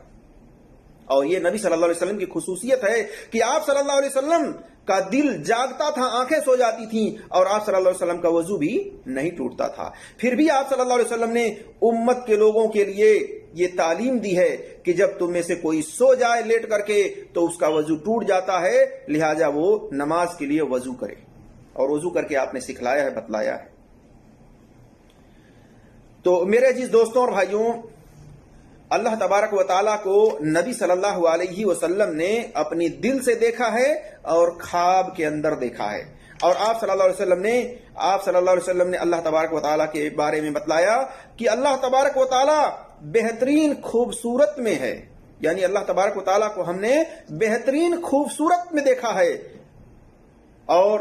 اور یہ نبی صلی اللہ علیہ وسلم کی خصوصیت ہے کہ آپ صلی اللہ علیہ وسلم کا دل جاگتا تھا، آنکھیں سو جاتی تھیں، اور آپ صلی اللہ علیہ وسلم کا وضو بھی نہیں ٹوٹتا تھا۔ پھر بھی آپ صلی اللہ علیہ وسلم نے امت کے لوگوں کے لیے یہ تعلیم دی ہے کہ جب تم میں سے کوئی سو جائے لیٹ کر کے تو اس کا وضو ٹوٹ جاتا ہے، لہٰذا وہ نماز کے لیے وضو کرے، اور وضو کر کے آپ نے سکھلایا ہے، بتلایا ہے۔ تو میرے عزیز دوستوں اور بھائیوں، اللہ تبارک و تعالیٰ کو نبی صلی اللہ علیہ وسلم نے اپنی دل سے دیکھا ہے اور خواب کے اندر دیکھا ہے۔ اور آپ صلی اللہ علیہ وسلم نے اللہ تبارک و تعالیٰ کے بارے میں بتلایا کہ اللہ تبارک و تعالیٰ بہترین خوبصورت میں ہے، یعنی اللہ تبارک و تعالیٰ کو ہم نے بہترین خوبصورت میں دیکھا ہے، اور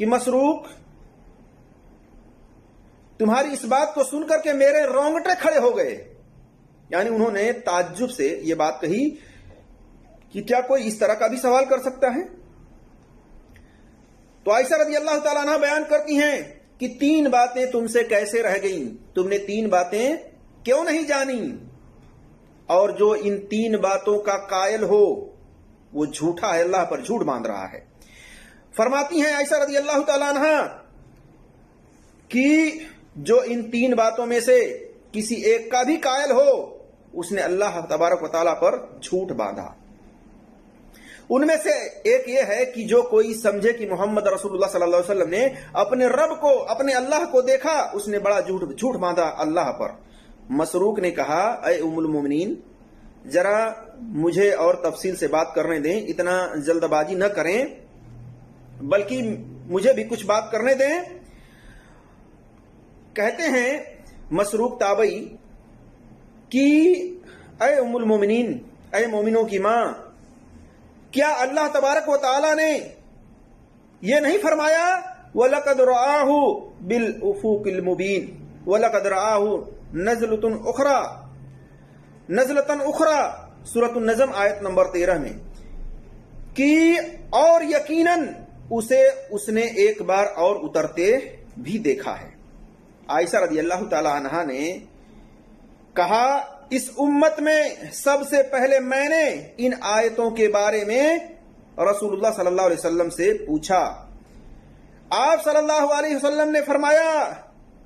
کہ مسروق تمہاری اس بات کو سن کر کے میرے رونگٹے کھڑے ہو گئے. یعنی انہوں نے تعجب سے یہ بات کہی کہ کیا کوئی اس طرح کا بھی سوال کر سکتا ہے؟ تو عائشہ رضی اللہ تعالیٰ عنہ بیان کرتی ہیں کہ 3 باتیں تم سے کیسے رہ گئیں، تم نے 3 باتیں کیوں نہیں جانی، اور جو ان 3 باتوں کا قائل ہو وہ جھوٹا ہے، اللہ پر جھوٹ باندھ رہا ہے. فرماتی ہیں عائشہ رضی اللہ تعالیٰ عنہ کہ جو ان 3 باتوں میں سے کسی ایک کا بھی قائل ہو اس نے اللہ تبارک و تعالیٰ پر جھوٹ باندھا. ان میں سے ایک یہ ہے کہ جو کوئی سمجھے کہ محمد رسول اللہ صلی اللہ علیہ وسلم نے اپنے رب کو، اپنے اللہ کو دیکھا، اس نے بڑا جھوٹ باندھا اللہ پر. مسروق نے کہا اے ام المومنین ذرا مجھے اور تفصیل سے بات کرنے دیں، اتنا جلد بازی نہ کریں، بلکہ مجھے بھی کچھ بات کرنے دیں. کہتے ہیں مسروق تابعی کہ اے ام المومنین، اے مومنوں کی ماں، کیا اللہ تبارک و تعالی نے یہ نہیں فرمایا وَلَقَدْ رَآهُ بِالْأُفُوقِ الْمُبِينِ وَلَقَدْ رَآهُ نَزْلَةً أُخْرَى سورۃ النجم آیت نمبر 13 میں، کہ اور یقیناً اسے اس نے ایک بار اور اترتے بھی دیکھا ہے. عائشہ رضی اللہ تعالی عنہا نے کہا اس امت میں سب سے پہلے میں نے ان آیتوں کے بارے میں رسول اللہ صلی اللہ علیہ وسلم سے پوچھا. آپ صلی اللہ علیہ وسلم نے فرمایا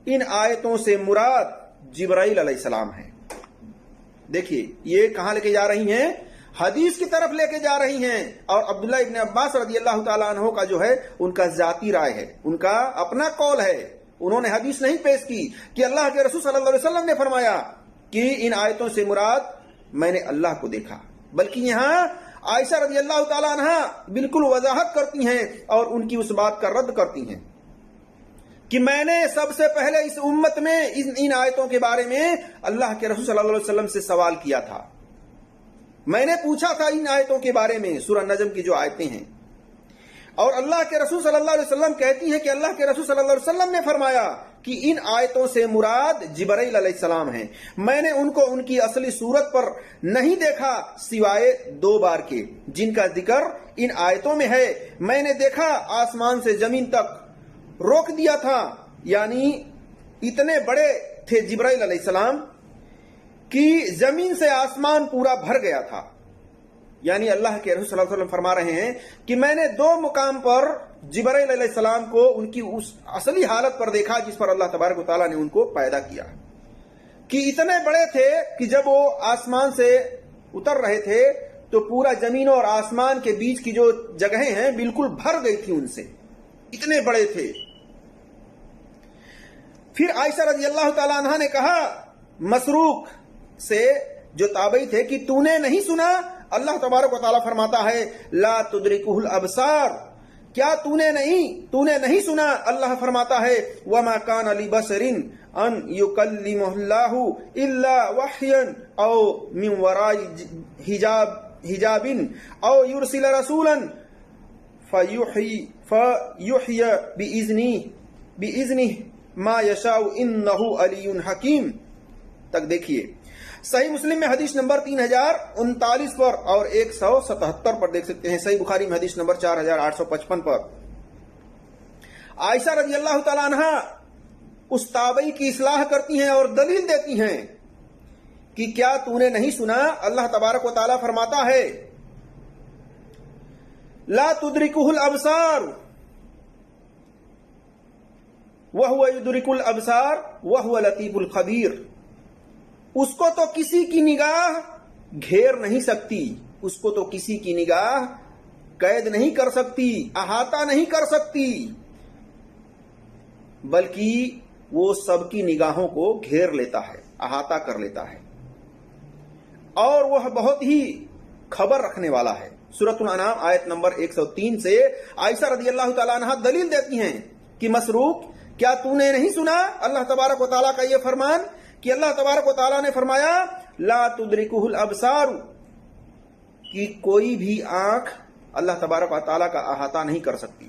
ان آیتوں سے مراد جبرائیل علیہ السلام ہے. دیکھیے یہ کہاں لے کے جا رہی ہیں؟ حدیث کی طرف لے کے جا رہی ہیں. اور عبداللہ ابن عباس رضی اللہ تعالیٰ عنہ کا جو ہے ان کا ذاتی رائے ہے، ان کا اپنا قول ہے. انہوں نے حدیث نہیں پیش کی کہ اللہ کے رسول صلی اللہ علیہ وسلم نے فرمایا کہ ان آیتوں سے مراد میں نے اللہ کو دیکھا، بلکہ یہاں عائشہ رضی اللہ تعالیٰ عنہ بالکل وضاحت کرتی ہیں اور ان کی اس بات کا رد کرتی ہیں کہ میں نے سب سے پہلے اس امت میں ان آیتوں کے بارے میں اللہ کے رسول صلی اللہ علیہ وسلم سے سوال کیا تھا. میں نے پوچھا تھا ان آیتوں کے بارے میں، سورہ نجم کی جو آیتیں ہیں. اور اللہ کے رسول صلی اللہ علیہ وسلم کہتی ہیں کہ اللہ کے رسول صلی اللہ علیہ وسلم نے فرمایا کہ ان آیتوں سے مراد جبرائیل علیہ السلام ہیں. میں نے ان کو ان کی اصلی صورت پر نہیں دیکھا سوائے 2 بار کے جن کا ذکر ان آیتوں میں ہے. میں نے دیکھا آسمان سے زمین تک روک دیا تھا، یعنی اتنے بڑے تھے جبرائیل علیہ السلام کہ زمین سے آسمان پورا بھر گیا تھا. یعنی اللہ کے رسول صلی اللہ علیہ وسلم فرما رہے ہیں کہ میں نے 2 مقام پر جبرائیل علیہ السلام کو ان کی اس اصلی حالت پر دیکھا جس پر اللہ تبارک و تعالیٰ نے ان کو پیدا کیا، کہ اتنے بڑے تھے کہ جب وہ آسمان سے اتر رہے تھے تو پورا زمین اور آسمان کے بیچ کی جو جگہیں ہیں بالکل بھر گئی تھی ان سے، اتنے بڑے تھے. پھر عائشہ رضی اللہ تعالیٰ عنہ نے کہا مسروق سے جو تابعی تھے کہ تو نے نہیں سنا اللہ تبارک و تعالیٰ فرماتا ہے لا تدرکہ الابصار، کیا تو نے نہیں سنا اللہ فرماتا ہے وما کان لبشر ان یکلمہ اللہ الا وحیا او من وراء حجاب او یرسل رسولا فیحیی باذنہ ما یشاء انہ علی حکیم تک. دیکھیے صحیح مسلم میں حدیث نمبر 3039 پر اور 177 پر دیکھ سکتے ہیں. صحیح بخاری میں حدیث نمبر 4855 پر عائشہ رضی اللہ تعالیٰ عنہ اس تابعی کی اصلاح کرتی ہیں اور دلیل دیتی ہیں کہ کیا تو نے نہیں سنا اللہ تبارک و تعالیٰ فرماتا ہے لا تدرکہ الابصار وہو یدرک الابصار وہو لطیف الخبیر. اس کو تو کسی کی نگاہ گھیر نہیں سکتی، اس کو تو کسی کی نگاہ قید نہیں کر سکتی، احاطہ نہیں کر سکتی، بلکہ وہ سب کی نگاہوں کو گھیر لیتا ہے، احاطہ کر لیتا ہے، اور وہ بہت ہی خبر رکھنے والا ہے. سورۃ الانعام آیت نمبر 103 سے عائشہ رضی اللہ تعالیٰ عنہ دلیل دیتی ہیں کہ مسروق کیا تو نے نہیں سنا اللہ تبارک و تعالیٰ کا یہ فرمان کہ اللہ تبارک و تعالیٰ نے فرمایا لا تدرکہ الابصار، کہ کوئی بھی آنکھ اللہ تبارک و تعالیٰ کا احاطہ نہیں کر سکتی،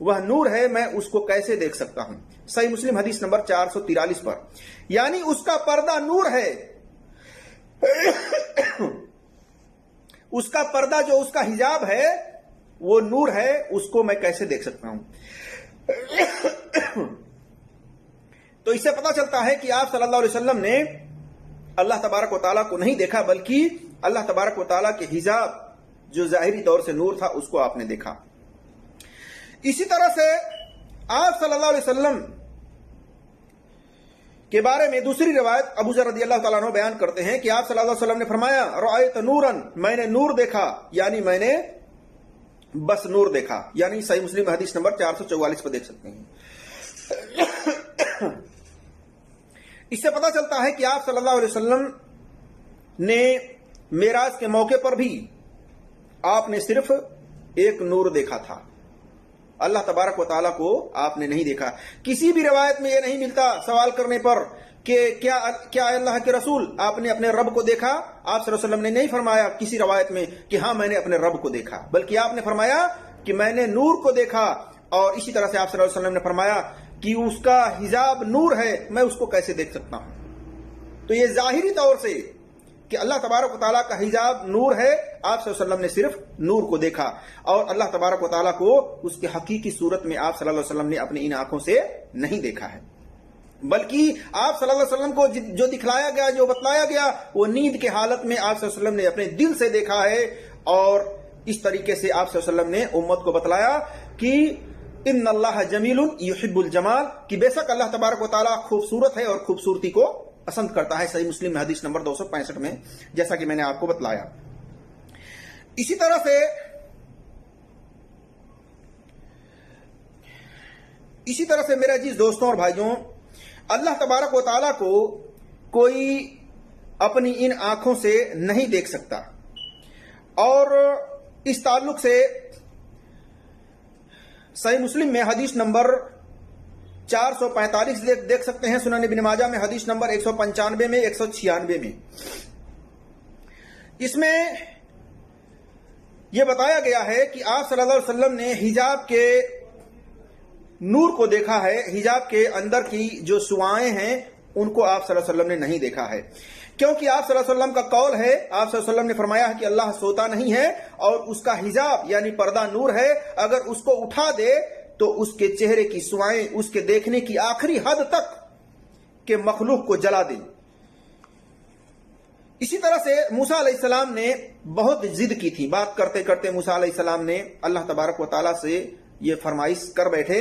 وہ نور ہے میں اس کو کیسے دیکھ سکتا ہوں. صحیح مسلم حدیث نمبر 443 پر. یعنی اس کا پردہ نور ہے، اس کا پردہ جو اس کا حجاب ہے وہ نور ہے، اس کو میں کیسے دیکھ سکتا ہوں. تو اس سے پتہ چلتا ہے کہ آپ صلی اللہ علیہ وسلم نے اللہ تبارک و تعالیٰ کو نہیں دیکھا، بلکہ اللہ تبارک و تعالیٰ کے حجاب جو ظاہری طور سے نور تھا اس کو آپ نے دیکھا. اسی طرح سے آپ صلی اللہ علیہ وسلم کے بارے میں دوسری روایت ابو ذر رضی اللہ تعالیٰ عنہ بیان کرتے ہیں کہ آپ صلی اللہ علیہ وسلم نے فرمایا رأیت نوراً، میں نے نور دیکھا، یعنی میں نے بس نور دیکھا. یعنی صحیح مسلم حدیث نمبر 444 پر دیکھ سکتے ہیں. اس سے پتہ چلتا ہے کہ آپ صلی اللہ علیہ وسلم نے معراج کے موقع پر بھی آپ نے صرف ایک نور دیکھا تھا، اللہ تبارک و تعالیٰ کو آپ نے نہیں دیکھا. کسی بھی روایت میں یہ نہیں ملتا سوال کرنے پر کہ کیا اللہ کے رسول آپ نے اپنے رب کو دیکھا؟ آپ صلی اللہ علیہ وسلم نے نہیں فرمایا کسی روایت میں کہ ہاں میں نے اپنے رب کو دیکھا، بلکہ آپ نے فرمایا کہ میں نے نور کو دیکھا. اور اسی طرح سے آپ صلی اللہ علیہ وسلم نے فرمایا کہ اس کا حجاب نور ہے، میں اس کو کیسے دیکھ سکتا ہوں. تو یہ ظاہری طور سے کہ اللہ تبارک و تعالیٰ کا حجاب نور ہے، آپ صلی اللہ علیہ وسلم نے صرف نور کو دیکھا، اور اللہ تبارک و تعالیٰ کو اس کی حقیقی صورت میں آپ صلی اللہ علیہ وسلم نے اپنی ان آنکھوں سے نہیں دیکھا ہے، بلکہ آپ صلی اللہ علیہ وسلم کو جو دکھلایا گیا، جو بتلایا گیا، وہ نیند کے حالت میں آپ صلی اللہ علیہ وسلم نے اپنے دل سے دیکھا ہے. اور اس طریقے سے آپ صلی اللہ علیہ وسلم نے امت کو بتلایا کہ ان اللہ جمیل یحب الجمال، کہ بے شک اللہ تبارک و تعالیٰ خوبصورت ہے اور خوبصورتی کو پسند کرتا ہے. صحیح مسلم میں حدیث نمبر 265 میں، جیسا کہ میں نے آپ کو بتلایا. اسی طرح سے میرے عزیز دوستوں اور بھائیوں، اللہ تبارک و تعالیٰ کو کوئی اپنی ان آنکھوں سے نہیں دیکھ سکتا. اور اس تعلق سے صحیح مسلم میں حدیث نمبر 445 دیکھ سکتے ہیں، سنن ابن ماجہ میں حدیث نمبر 195 میں 196 میں. اس میں یہ بتایا گیا ہے کہ آپ صلی اللہ علیہ وسلم نے حجاب کے نور کو دیکھا ہے، حجاب کے اندر کی جو شعاعیں ہیں ان کو آپ صلی اللہ علیہ وسلم نے نہیں دیکھا ہے، کیونکہ آپ صلی اللہ علیہ وسلم کا قول ہے، آپ صلی اللہ علیہ وسلم نے فرمایا ہے کہ اللہ سوتا نہیں ہے اور اس کا حجاب یعنی پردہ نور ہے، اگر اس کو اٹھا دے تو اس کے چہرے کی شعاعیں اس کے دیکھنے کی آخری حد تک کہ مخلوق کو جلا دیں. اسی طرح سے موسیٰ علیہ السلام نے بہت ضد کی تھی، بات کرتے کرتے موسیٰ علیہ السلام نے اللہ تبارک و تعالیٰ سے یہ فرمائش کر بیٹھے.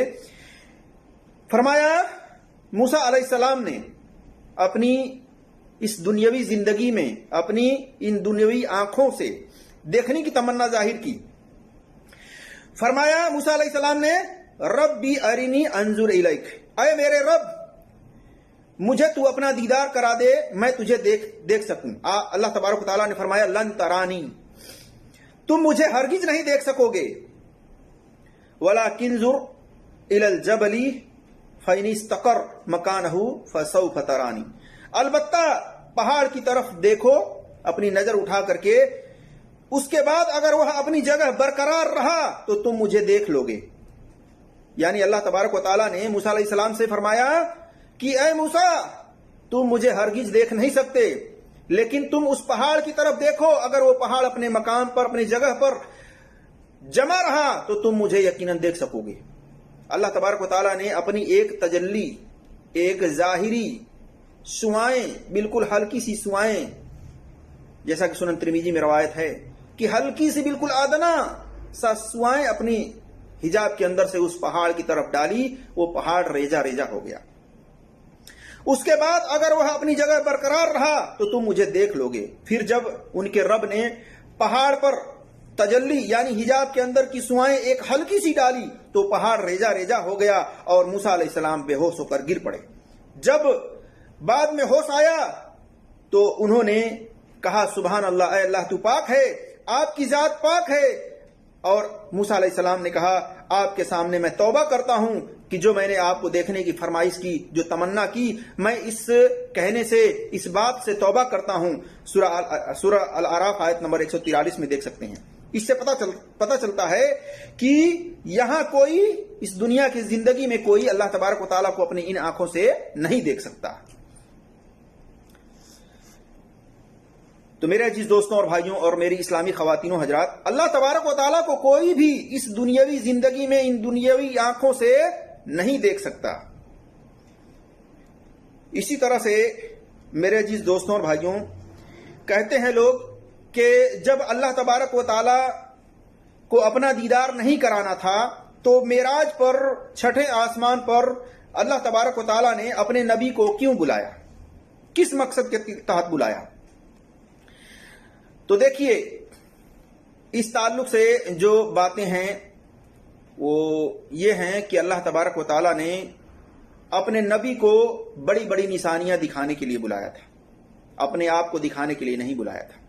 فرمایا موسیٰ علیہ السلام نے اپنی اس دنیاوی زندگی میں اپنی ان دنیاوی آنکھوں سے دیکھنے کی تمنا ظاہر کی. فرمایا موسیٰ علیہ السلام نے ربی ارینی انظر الیک، اے میرے رب مجھے تو اپنا دیدار کرا دے، میں تجھے دیکھ سکوں. اللہ تبارک و تعالیٰ نے فرمایا لن ترانی، تم مجھے ہرگز نہیں دیکھ سکو گے، ولکن انظر الی الجبل فإن استقر مکانہ فسوف ترانی، البتہ پہاڑ کی طرف دیکھو اپنی نظر اٹھا کر کے، اس کے بعد اگر وہ اپنی جگہ برقرار رہا تو تم مجھے دیکھ لو گے. یعنی اللہ تبارک و تعالیٰ نے موسیٰ علیہ السلام سے فرمایا کہ اے موسیٰ تم مجھے ہرگز دیکھ نہیں سکتے، لیکن تم اس پہاڑ کی طرف دیکھو، اگر وہ پہاڑ اپنے مقام پر اپنی جگہ پر جمع رہا تو تم مجھے یقیناً دیکھ سکو گے. اللہ تبارک و تعالیٰ نے اپنی ایک تجلی، ایک ظاہری شعاعیں، بالکل ہلکی سی شعاعیں، جیسا کہ سنن ترمذی میں روایت ہے کہ ہلکی سی بالکل ادنا سا شعاعیں اپنی حجاب کے اندر سے اس پہاڑ کی طرف ڈالی، وہ پہاڑ ریزہ ریزہ ہو گیا. اس کے بعد اگر وہ اپنی جگہ برقرار رہا تو تم مجھے دیکھ لو گے. پھر جب ان کے رب نے پہاڑ پر تجلی یعنی حجاب کے اندر کی شعاعیں ایک ہلکی سی ڈالی تو پہاڑ ریزہ ریزہ ہو گیا اور موسیٰ علیہ السلام بے ہوش ہو کر گر پڑے. جب بعد میں ہوش آیا تو انہوں نے کہا سبحان اللہ، اے اللہ تو پاک ہے، آپ کی ذات پاک ہے. اور موسیٰ علیہ السلام نے کہا آپ کے سامنے میں توبہ کرتا ہوں کہ جو میں نے آپ کو دیکھنے کی فرمائش کی، جو تمنا کی، میں اس کہنے سے، اس بات سے توبہ کرتا ہوں. سورہ الاعراف آیت نمبر 143 میں دیکھ سکتے ہیں. اس سے پتہ چلتا ہے کہ یہاں کوئی اس دنیا کی زندگی میں کوئی اللہ تبارک و تعالیٰ کو اپنی ان آنکھوں سے نہیں دیکھ سکتا. تو میرے عزیز دوستوں اور بھائیوں اور میری اسلامی خواتین و حضرات، اللہ تبارک و تعالیٰ کو کوئی بھی اس دنیاوی زندگی میں ان دنیاوی آنکھوں سے نہیں دیکھ سکتا. اسی طرح سے میرے عزیز دوستوں اور بھائیوں، کہتے ہیں لوگ کہ جب اللہ تبارک و تعالیٰ کو اپنا دیدار نہیں کرانا تھا تو معراج پر چھٹے آسمان پر اللہ تبارک و تعالیٰ نے اپنے نبی کو کیوں بلایا، کس مقصد کے تحت بلایا؟ تو دیکھیے، اس تعلق سے جو باتیں ہیں وہ یہ ہیں کہ اللہ تبارک و تعالیٰ نے اپنے نبی کو بڑی بڑی نشانیاں دکھانے کے لیے بلایا تھا، اپنے آپ کو دکھانے کے لیے نہیں بلایا تھا.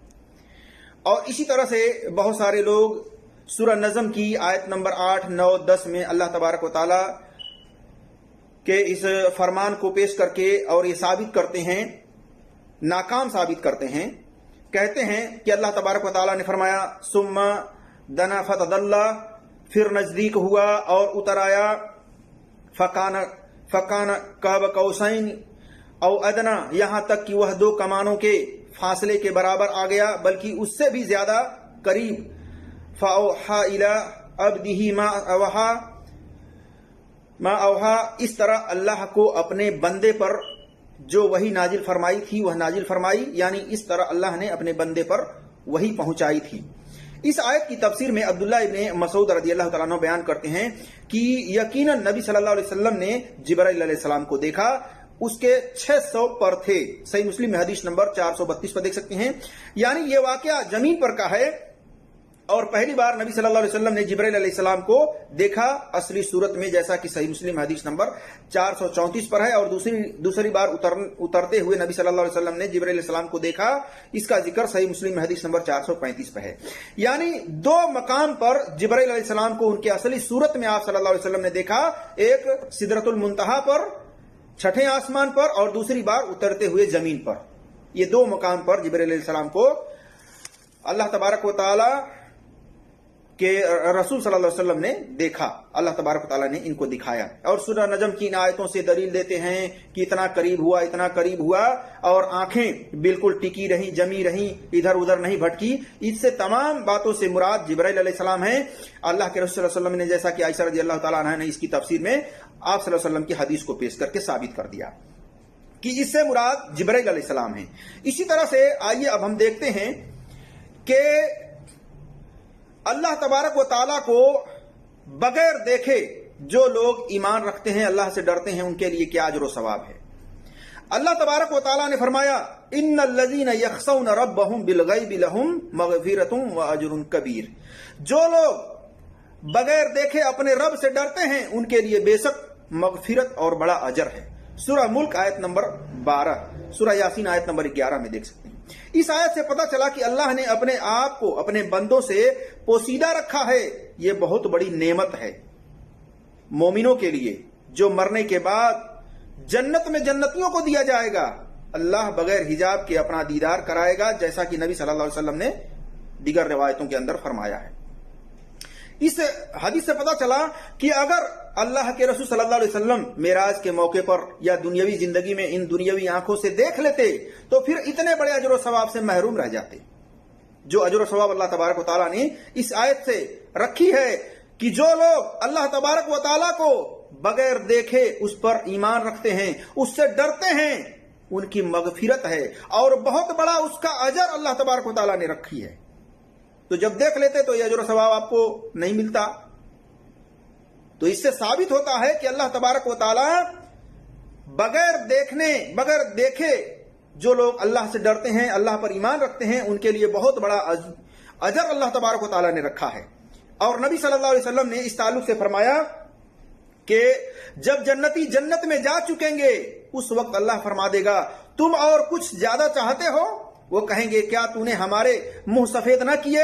اور اسی طرح سے بہت سارے لوگ سورہ نجم کی آیت نمبر 8، 9، 10 میں اللہ تبارک و تعالیٰ کے اس فرمان کو پیش کر کے اور یہ ثابت کرتے ہیں، ناکام ثابت کرتے ہیں. کہتے ہیں کہ اللہ تبارک و تعالیٰ نے فرمایا ثم دنا فتدلی، پھر نزدیک ہوا اور اتر آیا، فکان قاب قوسین او ادنا، یہاں تک کہ وہ 2 کمانوں کے فاصلے کے برابر آ گیا، بلکہ اس سے بھی زیادہ قریب. فاوحا الی عبدہ ما اوحا، اس طرح اللہ کو اپنے بندے پر جو وحی نازل فرمائی تھی وہ نازل فرمائی، یعنی اس طرح اللہ نے اپنے بندے پر وحی پہنچائی تھی. اس آیت کی تفسیر میں عبداللہ ابن مسعود رضی اللہ تعالیٰ عنہ بیان کرتے ہیں کہ یقیناً نبی صلی اللہ علیہ وسلم نے جبرائیل علیہ السلام کو دیکھا، اس کے 600 پر تھے. صحیح مسلم میں حدیث نمبر 432 پر دیکھ سکتے ہیں. یعنی یہ واقعہ زمین پر کا ہے اور پہلی بار نبی صلی اللہ علیہ وسلم نے جبرائیل علیہ السلام کو دیکھا اصلی صورت میں، جیسا کہ صحیح مسلم حدیث نمبر 434 پر ہے. اور دوسری بار اترتے ہوئے نبی صلی اللہ علیہ وسلم نے جبرائیل علیہ السلام کو دیکھا، اس کا ذکر صحیح مسلم حدیث نمبر 435 پر ہے. یعنی 2 مقام پر جبرائیل علیہ السلام کو ان کی اصلی صورت میں آپ صلی اللہ علیہ وسلم نے دیکھا، ایک سدرۃ المنتہا پر چھٹے آسمان پر اور دوسری بار اترتے ہوئے زمین پر. یہ 2 مقام پر جبرائیل علیہ السلام کو اللہ تبارک و تعالی کہ رسول صلی اللہ علیہ وسلم نے دیکھا، اللہ تبارک و تعالیٰ نے ان کو دکھایا. اور سورہ نجم کی ان آیتوں سے دلیل دیتے ہیں کہ اتنا قریب ہوا، اتنا قریب ہوا، اور آنکھیں بالکل ٹکی رہیں، جمی رہیں، ادھر ادھر نہیں بھٹکی. اس سے تمام باتوں سے مراد جبرائیل علیہ السلام ہیں. اللہ کے رسول صلی اللہ علیہ وسلم نے، جیسا کہ عائشہ رضی اللہ تعالیٰ عنہا نے اس کی تفسیر میں آپ صلی اللہ علیہ وسلم کی حدیث کو پیش کر کے ثابت کر دیا کہ اس سے مراد جبرائیل علیہ السلام ہیں. اسی طرح سے آئیے اب ہم دیکھتے ہیں کہ اللہ تبارک و تعالیٰ کو بغیر دیکھے جو لوگ ایمان رکھتے ہیں، اللہ سے ڈرتے ہیں، ان کے لیے کیا اجر و ثواب ہے. اللہ تبارک و تعالیٰ نے فرمایا ان الذین یخشون ربهم بالغیب لهم مغفرۃ واجر کبیر، جو لوگ بغیر دیکھے اپنے رب سے ڈرتے ہیں ان کے لیے بے شک مغفرت اور بڑا اجر ہے. سورہ ملک آیت نمبر 12، سورہ یاسین آیت نمبر 11 میں دیکھ سکتے ہیں. اس آیت سے پتہ چلا کہ اللہ نے اپنے آپ کو اپنے بندوں سے پوشیدہ رکھا ہے. یہ بہت بڑی نعمت ہے مومنوں کے لیے، جو مرنے کے بعد جنت میں جنتیوں کو دیا جائے گا. اللہ بغیر حجاب کے اپنا دیدار کرائے گا، جیسا کہ نبی صلی اللہ علیہ وسلم نے دیگر روایتوں کے اندر فرمایا ہے. اس حدیث سے پتہ چلا کہ اگر اللہ کے رسول صلی اللہ علیہ وسلم معراج کے موقع پر یا دنیاوی زندگی میں ان دنیاوی آنکھوں سے دیکھ لیتے تو پھر اتنے بڑے اجر و ثواب سے محروم رہ جاتے، جو اجر و ثواب اللہ تبارک و تعالیٰ نے اس آیت سے رکھی ہے کہ جو لوگ اللہ تبارک و تعالیٰ کو بغیر دیکھے اس پر ایمان رکھتے ہیں، اس سے ڈرتے ہیں، ان کی مغفرت ہے اور بہت بڑا اس کا اجر اللہ تبارک و تعالیٰ نے رکھی ہے. تو جب دیکھ لیتے تو یہ اجر و ثواب آپ کو نہیں ملتا. تو اس سے ثابت ہوتا ہے کہ اللہ تبارک و تعالیٰ بغیر دیکھے جو لوگ اللہ سے ڈرتے ہیں، اللہ پر ایمان رکھتے ہیں، ان کے لیے بہت بڑا اجر اللہ تبارک و تعالیٰ نے رکھا ہے. اور نبی صلی اللہ علیہ وسلم نے اس تعلق سے فرمایا کہ جب جنتی جنت میں جا چکیں گے اس وقت اللہ فرما دے گا تم اور کچھ زیادہ چاہتے ہو؟ وہ کہیں گے کیا تو نے ہمارے منہ سفید نہ کیے،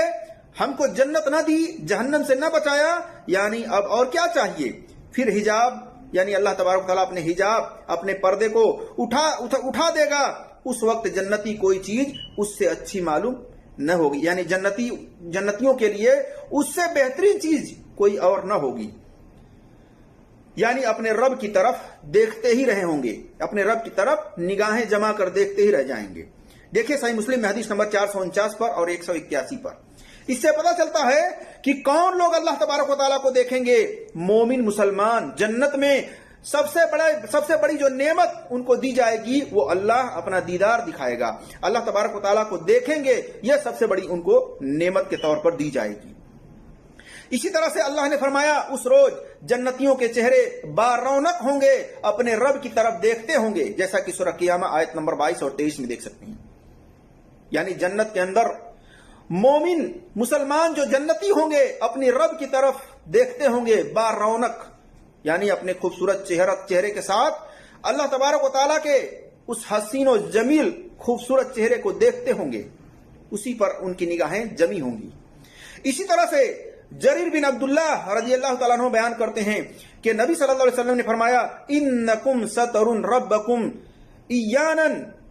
ہم کو جنت نہ دی، جہنم سے نہ بچایا، یعنی اب اور کیا چاہیے؟ پھر حجاب، یعنی اللہ تبارک تعالیٰ اپنے حجاب، اپنے پردے کو اٹھا دے گا. اس وقت جنتی کوئی چیز اس سے اچھی معلوم نہ ہوگی، یعنی جنتیوں کے لیے اس سے بہترین چیز کوئی اور نہ ہوگی، یعنی اپنے رب کی طرف دیکھتے ہی رہے ہوں گے، اپنے رب کی طرف نگاہیں جما کر دیکھتے ہی رہ جائیں گے۔ دیکھیں صحیح مسلم میں حدیث نمبر 449 پر اور 181 پر، اس سے پتہ چلتا ہے کہ کون لوگ اللہ تبارک و تعالیٰ کو دیکھیں گے۔ مومن مسلمان جنت میں سب سے بڑی جو نعمت ان کو دی جائے گی وہ اللہ اپنا دیدار دکھائے گا، اللہ تبارک و تعالیٰ کو دیکھیں گے، یہ سب سے بڑی ان کو نعمت کے طور پر دی جائے گی۔ اسی طرح سے اللہ نے فرمایا اس روز جنتیوں کے چہرے بارونق ہوں گے، اپنے رب کی طرف دیکھتے ہوں گے، جیسا کہ سورہ قیامہ آیت نمبر 22 اور 23 میں دیکھ سکتے ہیں۔ یعنی جنت کے اندر مومن مسلمان جو جنتی ہوں گے اپنی رب کی طرف دیکھتے ہوں گے بارونق، یعنی اپنے خوبصورت چہرے کے ساتھ اللہ تبارک و تعالیٰ کے اس حسین و جمیل خوبصورت چہرے کو دیکھتے ہوں گے، اسی پر ان کی نگاہیں جمی ہوں گی۔ اسی طرح سے جریر بن عبداللہ رضی اللہ تعالیٰ عنہ بیان کرتے ہیں کہ نبی صلی اللہ علیہ وسلم نے فرمایا انکم سترون ربکم ایانا،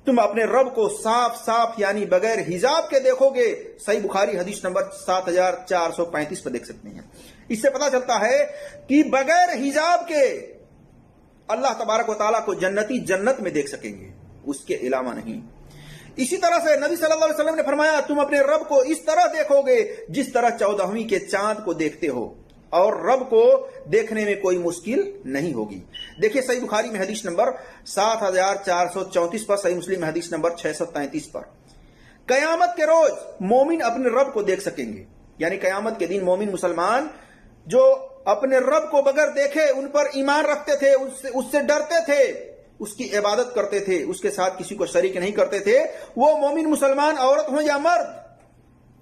تم اپنے رب کو صاف صاف یعنی بغیر حجاب کے دیکھو گے۔ صحیح بخاری حدیث نمبر 7435 پر دیکھ سکتے ہیں۔ اس سے پتہ چلتا ہے کہ بغیر حجاب کے اللہ تبارک و تعالیٰ کو جنتی جنت میں دیکھ سکیں گے، اس کے علاوہ نہیں۔ اسی طرح سے نبی صلی اللہ علیہ وسلم نے فرمایا تم اپنے رب کو اس طرح دیکھو گے جس طرح 14ویں کے چاند کو دیکھتے ہو، اور رب کو دیکھنے میں کوئی مشکل نہیں ہوگی۔ دیکھیے صحیح بخاری میں حدیث نمبر 7434 پر، صحیح مسلم میں حدیث نمبر 633 پر، قیامت کے روز مومن اپنے رب کو دیکھ سکیں گے، یعنی قیامت کے دن مومن مسلمان جو اپنے رب کو بغیر دیکھے ان پر ایمان رکھتے تھے، اس سے ڈرتے تھے، اس کی عبادت کرتے تھے، اس کے ساتھ کسی کو شریک نہیں کرتے تھے، وہ مومن مسلمان عورت ہوں یا مرد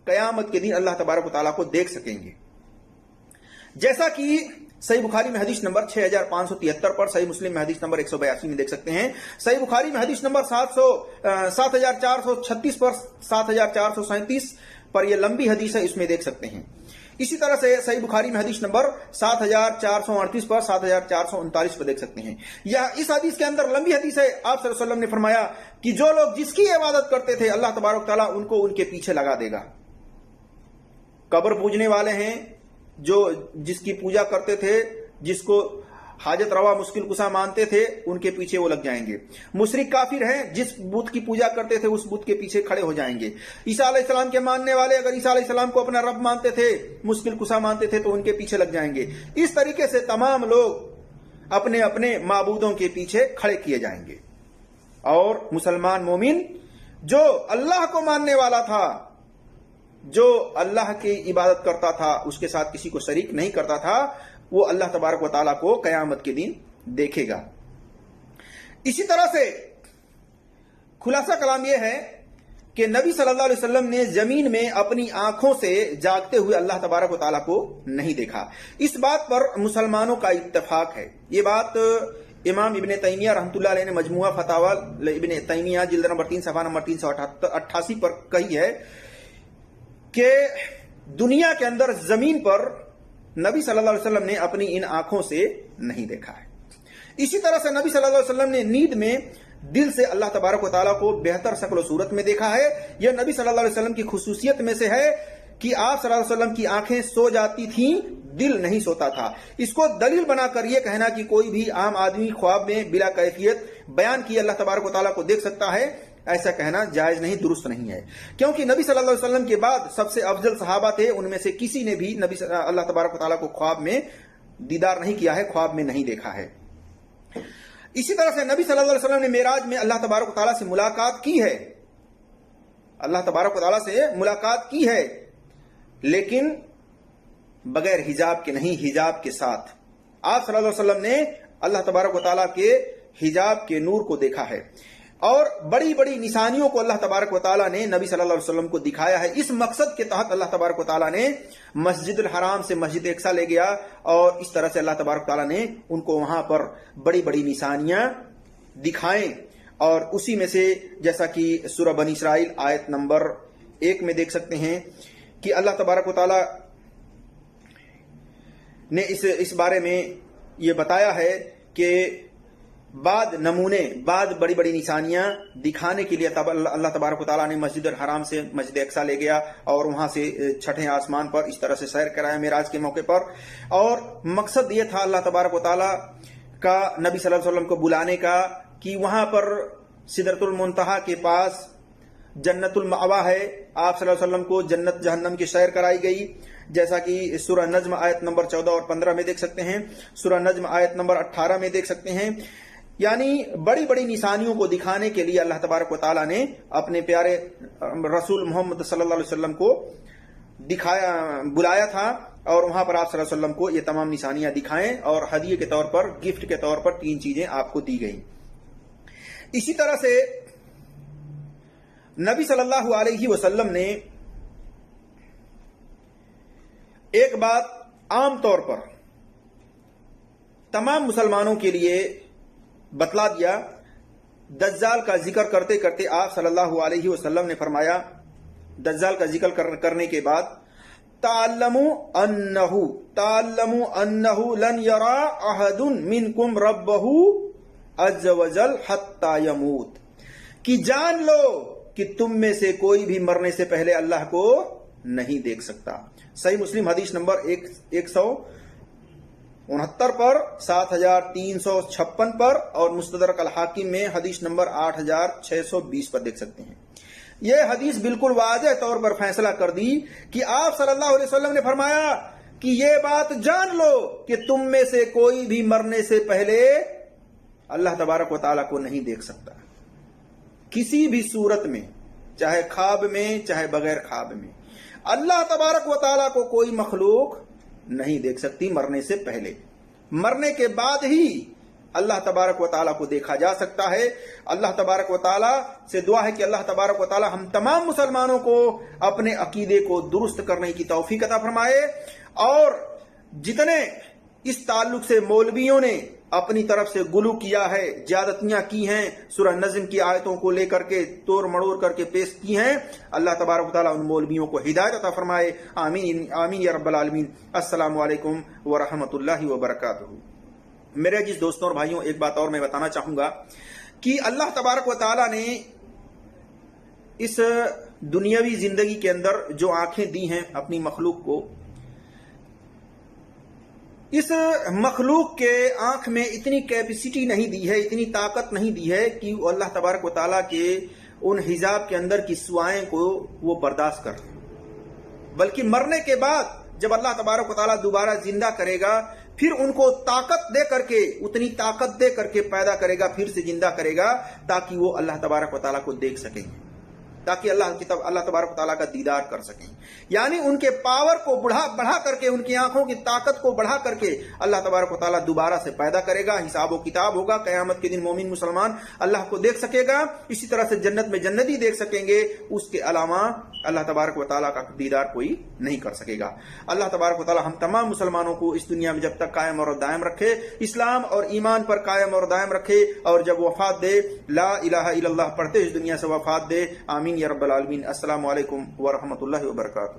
قیامت کے دن اللہ تبارک و تعالیٰ کو دیکھ سکیں گے۔ جیسا کہ صحیح بخاری میں حدیث نمبر 6573 پر، صحیح مسلم میں حدیث نمبر 182 میں دیکھ سکتے ہیں، صحیح بخاری میں حدیث نمبر 7436 پر، 7437 پر، یہ لمبی حدیث ہے، اس میں دیکھ سکتے ہیں۔ اسی طرح سے صحیح بخاری میں حدیث نمبر 7438 پر، 7439 پر دیکھ سکتے ہیں۔ اس حدیث کے اندر لمبی حدیث ہے، آپ صلی اللہ علیہ وسلم نے فرمایا کہ جو لوگ جس کی عبادت کرتے تھے اللہ تبارک تعالیٰ ان کو ان کے پیچھے لگا دے گا۔ قبر پوجنے والے ہیں جو جس کی پوجا کرتے تھے، جس کو حاجت روا مشکل کشا مانتے تھے، ان کے پیچھے وہ لگ جائیں گے۔ مشرک کافر ہیں، جس بت کی پوجا کرتے تھے اس بت کے پیچھے کھڑے ہو جائیں گے۔ عیسیٰ علیہ السلام کے ماننے والے اگر عیسیٰ علیہ السلام کو اپنا رب مانتے تھے، مشکل کشا مانتے تھے، تو ان کے پیچھے لگ جائیں گے۔ اس طریقے سے تمام لوگ اپنے اپنے معبودوں کے پیچھے کھڑے کیے جائیں گے، اور مسلمان مومن جو اللہ کو ماننے والا تھا، جو اللہ کی عبادت کرتا تھا، اس کے ساتھ کسی کو شریک نہیں کرتا تھا، وہ اللہ تبارک و تعالیٰ کو قیامت کے دن دیکھے گا۔ اسی طرح سے خلاصہ کلام یہ ہے کہ نبی صلی اللہ علیہ وسلم نے زمین میں اپنی آنکھوں سے جاگتے ہوئے اللہ تبارک و تعالیٰ کو نہیں دیکھا۔ اس بات پر مسلمانوں کا اتفاق ہے۔ یہ بات امام ابن تیمیہ رحمۃ اللہ علیہ نے مجموعہ فتاوی ابن تیمیہ جلد نمبر 3 صفحہ نمبر 388 پر کہی ہے کہ دنیا کے اندر زمین پر نبی صلی اللہ علیہ وسلم نے اپنی ان آنکھوں سے نہیں دیکھا ہے۔ اسی طرح سے نبی صلی اللہ علیہ وسلم نے نیند میں دل سے اللہ تبارک و تعالیٰ کو بہتر شکل و صورت میں دیکھا ہے۔ یہ نبی صلی اللہ علیہ وسلم کی خصوصیت میں سے ہے کہ آپ صلی اللہ علیہ وسلم کی آنکھیں سو جاتی تھیں، دل نہیں سوتا تھا۔ اس کو دلیل بنا کر یہ کہنا کہ کوئی بھی عام آدمی خواب میں بلا کیفیت بیان کی اللہ تبارک و تعالیٰ کو دیکھ سکتا ہے، ایسا کہنا جائز نہیں، درست نہیں ہے، کیونکہ نبی صلی اللہ علیہ وسلم کے بعد سب سے افضل صحابہ تھے، ان میں سے کسی نے بھی اللہ تبارک و تعالیٰ کو خواب میں دیدار نہیں کیا ہے، خواب میں نہیں دیکھا ہے۔ اسی طرح سے نبی صلی اللہ علیہ وسلم نے معراج میں اللہ تبارک و تعالیٰ سے ملاقات کی ہے، اللہ تبارک و تعالیٰ سے ملاقات کی ہے، لیکن بغیر حجاب کے نہیں، حجاب کے ساتھ۔ آپ صلی اللہ علیہ وسلم نے اللہ تبارک و تعالیٰ کے حجاب کے نور کو دیکھا ہے، اور بڑی بڑی نشانیوں کو اللہ تبارک و تعالیٰ نے نبی صلی اللہ علیہ وسلم کو دکھایا ہے۔ اس مقصد کے تحت اللہ تبارک و تعالیٰ نے مسجد الحرام سے مسجد اقصی لے گیا، اور اس طرح سے اللہ تبارک و تعالیٰ نے ان کو وہاں پر بڑی بڑی نشانیاں دکھائیں، اور اسی میں سے جیسا کہ سورہ بنی اسرائیل آیت نمبر 1 میں دیکھ سکتے ہیں کہ اللہ تبارک و تعالیٰ نے اس بارے میں یہ بتایا ہے کہ بعد نمونے، بعد بڑی بڑی نشانیاں دکھانے کے لیے اللہ تبارک و تعالیٰ نے مسجد الحرام سے مسجد اقصیٰ لے گیا اور وہاں سے چھٹے آسمان پر اس طرح سے سیر کرایا معراج کے موقع پر. اور مقصد یہ تھا اللہ تبارک و تعالیٰ کا نبی صلی اللہ علیہ وسلم کو بلانے کا کہ وہاں پر سدرۃ المنتہا کے پاس جنت المأوا ہے. آپ صلی اللہ علیہ وسلم کو جنت جہنم کی سیر کرائی گئی، جیسا کہ سورہ نجم آیت نمبر 14 اور 15 میں دیکھ سکتے ہیں، سورہ نجم آیت نمبر 18 میں دیکھ سکتے ہیں. یعنی بڑی بڑی نشانیوں کو دکھانے کے لیے اللہ تبارک و تعالیٰ نے اپنے پیارے رسول محمد صلی اللہ علیہ وسلم کو بلایا تھا، اور وہاں پر آپ صلی اللہ علیہ وسلم کو یہ تمام نشانیاں دکھائیں اور ہدیے کے طور پر، گفٹ کے طور پر 3 چیزیں آپ کو دی گئیں. اسی طرح سے نبی صلی اللہ علیہ وسلم نے ایک بات عام طور پر تمام مسلمانوں کے لیے بتلا دیا. دجال کا ذکر کرتے کرتے آپ صلی اللہ علیہ وسلم نے فرمایا، دجال کا ذکر کرنے کے بعد، تعلموا انہ لن یرا احد منکم ربہ عز وجل حتی یموت، کہ جان لو کہ تم میں سے کوئی بھی مرنے سے پہلے اللہ کو نہیں دیکھ سکتا. صحیح مسلم حدیث نمبر 169 پر، 7356 پر، اور مستدرک الحاکم میں حدیث نمبر 8620 پر دیکھ سکتے ہیں. یہ حدیث بالکل واضح طور پر فیصلہ کر دی کہ آپ صلی اللہ علیہ وسلم نے فرمایا کہ یہ بات جان لو کہ تم میں سے کوئی بھی مرنے سے پہلے اللہ تبارک و تعالیٰ کو نہیں دیکھ سکتا، کسی بھی صورت میں، چاہے خواب میں چاہے بغیر خواب میں. اللہ تبارک و تعالیٰ کو کوئی مخلوق نہیں دیکھ سکتی مرنے سے پہلے. مرنے کے بعد ہی اللہ تبارک و تعالیٰ کو دیکھا جا سکتا ہے. اللہ تبارک و تعالیٰ سے دعا ہے کہ اللہ تبارک و تعالیٰ ہم تمام مسلمانوں کو اپنے عقیدے کو درست کرنے کی توفیق عطا فرمائے، اور جتنے اس تعلق سے مولویوں نے اپنی طرف سے گلو کیا ہے، زیادتیاں کی ہیں، سورہ نجم کی آیتوں کو لے کر کے توڑ مڑوڑ کر کے پیش کی ہیں، اللہ تبارک و تعالیٰ ان مولویوں کو ہدایت عطا فرمائے. آمین آمین یا رب العالمین. السلام علیکم ورحمۃ اللہ وبرکاتہ. میرے عزیز دوستوں اور بھائیوں، ایک بات اور میں بتانا چاہوں گا کہ اللہ تبارک و تعالیٰ نے اس دنیاوی زندگی کے اندر جو آنکھیں دی ہیں اپنی مخلوق کو، اس مخلوق کے آنکھ میں اتنی کیپیسٹی نہیں دی ہے، اتنی طاقت نہیں دی ہے کہ وہ اللہ تبارک و تعالیٰ کے ان حجاب کے اندر کی سوائیں کو وہ برداشت کر، بلکہ مرنے کے بعد جب اللہ تبارک و تعالیٰ دوبارہ زندہ کرے گا، پھر ان کو طاقت دے کر کے، اتنی طاقت دے کر کے پیدا کرے گا، پھر سے زندہ کرے گا، تاکہ وہ اللہ تبارک و تعالیٰ کو دیکھ سکیں، تاکہ اللہ تبارک و تعالیٰ کا دیدار کر سکیں. یعنی ان کے پاور کو بڑھا کر کے، ان کی آنکھوں کی طاقت کو بڑھا کر کے اللہ تبارک و تعالیٰ دوبارہ سے پیدا کرے گا. حساب و کتاب ہوگا، قیامت کے دن مومن مسلمان اللہ کو دیکھ سکے گا. اسی طرح سے جنت میں جنتی دیکھ سکیں گے، اس کے علاوہ اللہ تبارک و تعالیٰ کا دیدار کوئی نہیں کر سکے گا. اللہ تبارک و تعالیٰ ہم تمام مسلمانوں کو اس دنیا میں جب تک قائم اور دائم رکھے، اسلام اور ایمان پر قائم اور دائم رکھے، اور جب وفات دے لا الہ الا اللہ پڑھتے اس دنیا سے وفات دے. آمین یا رب العالمین. السلام علیکم ورحمۃ اللہ وبرکاتہ.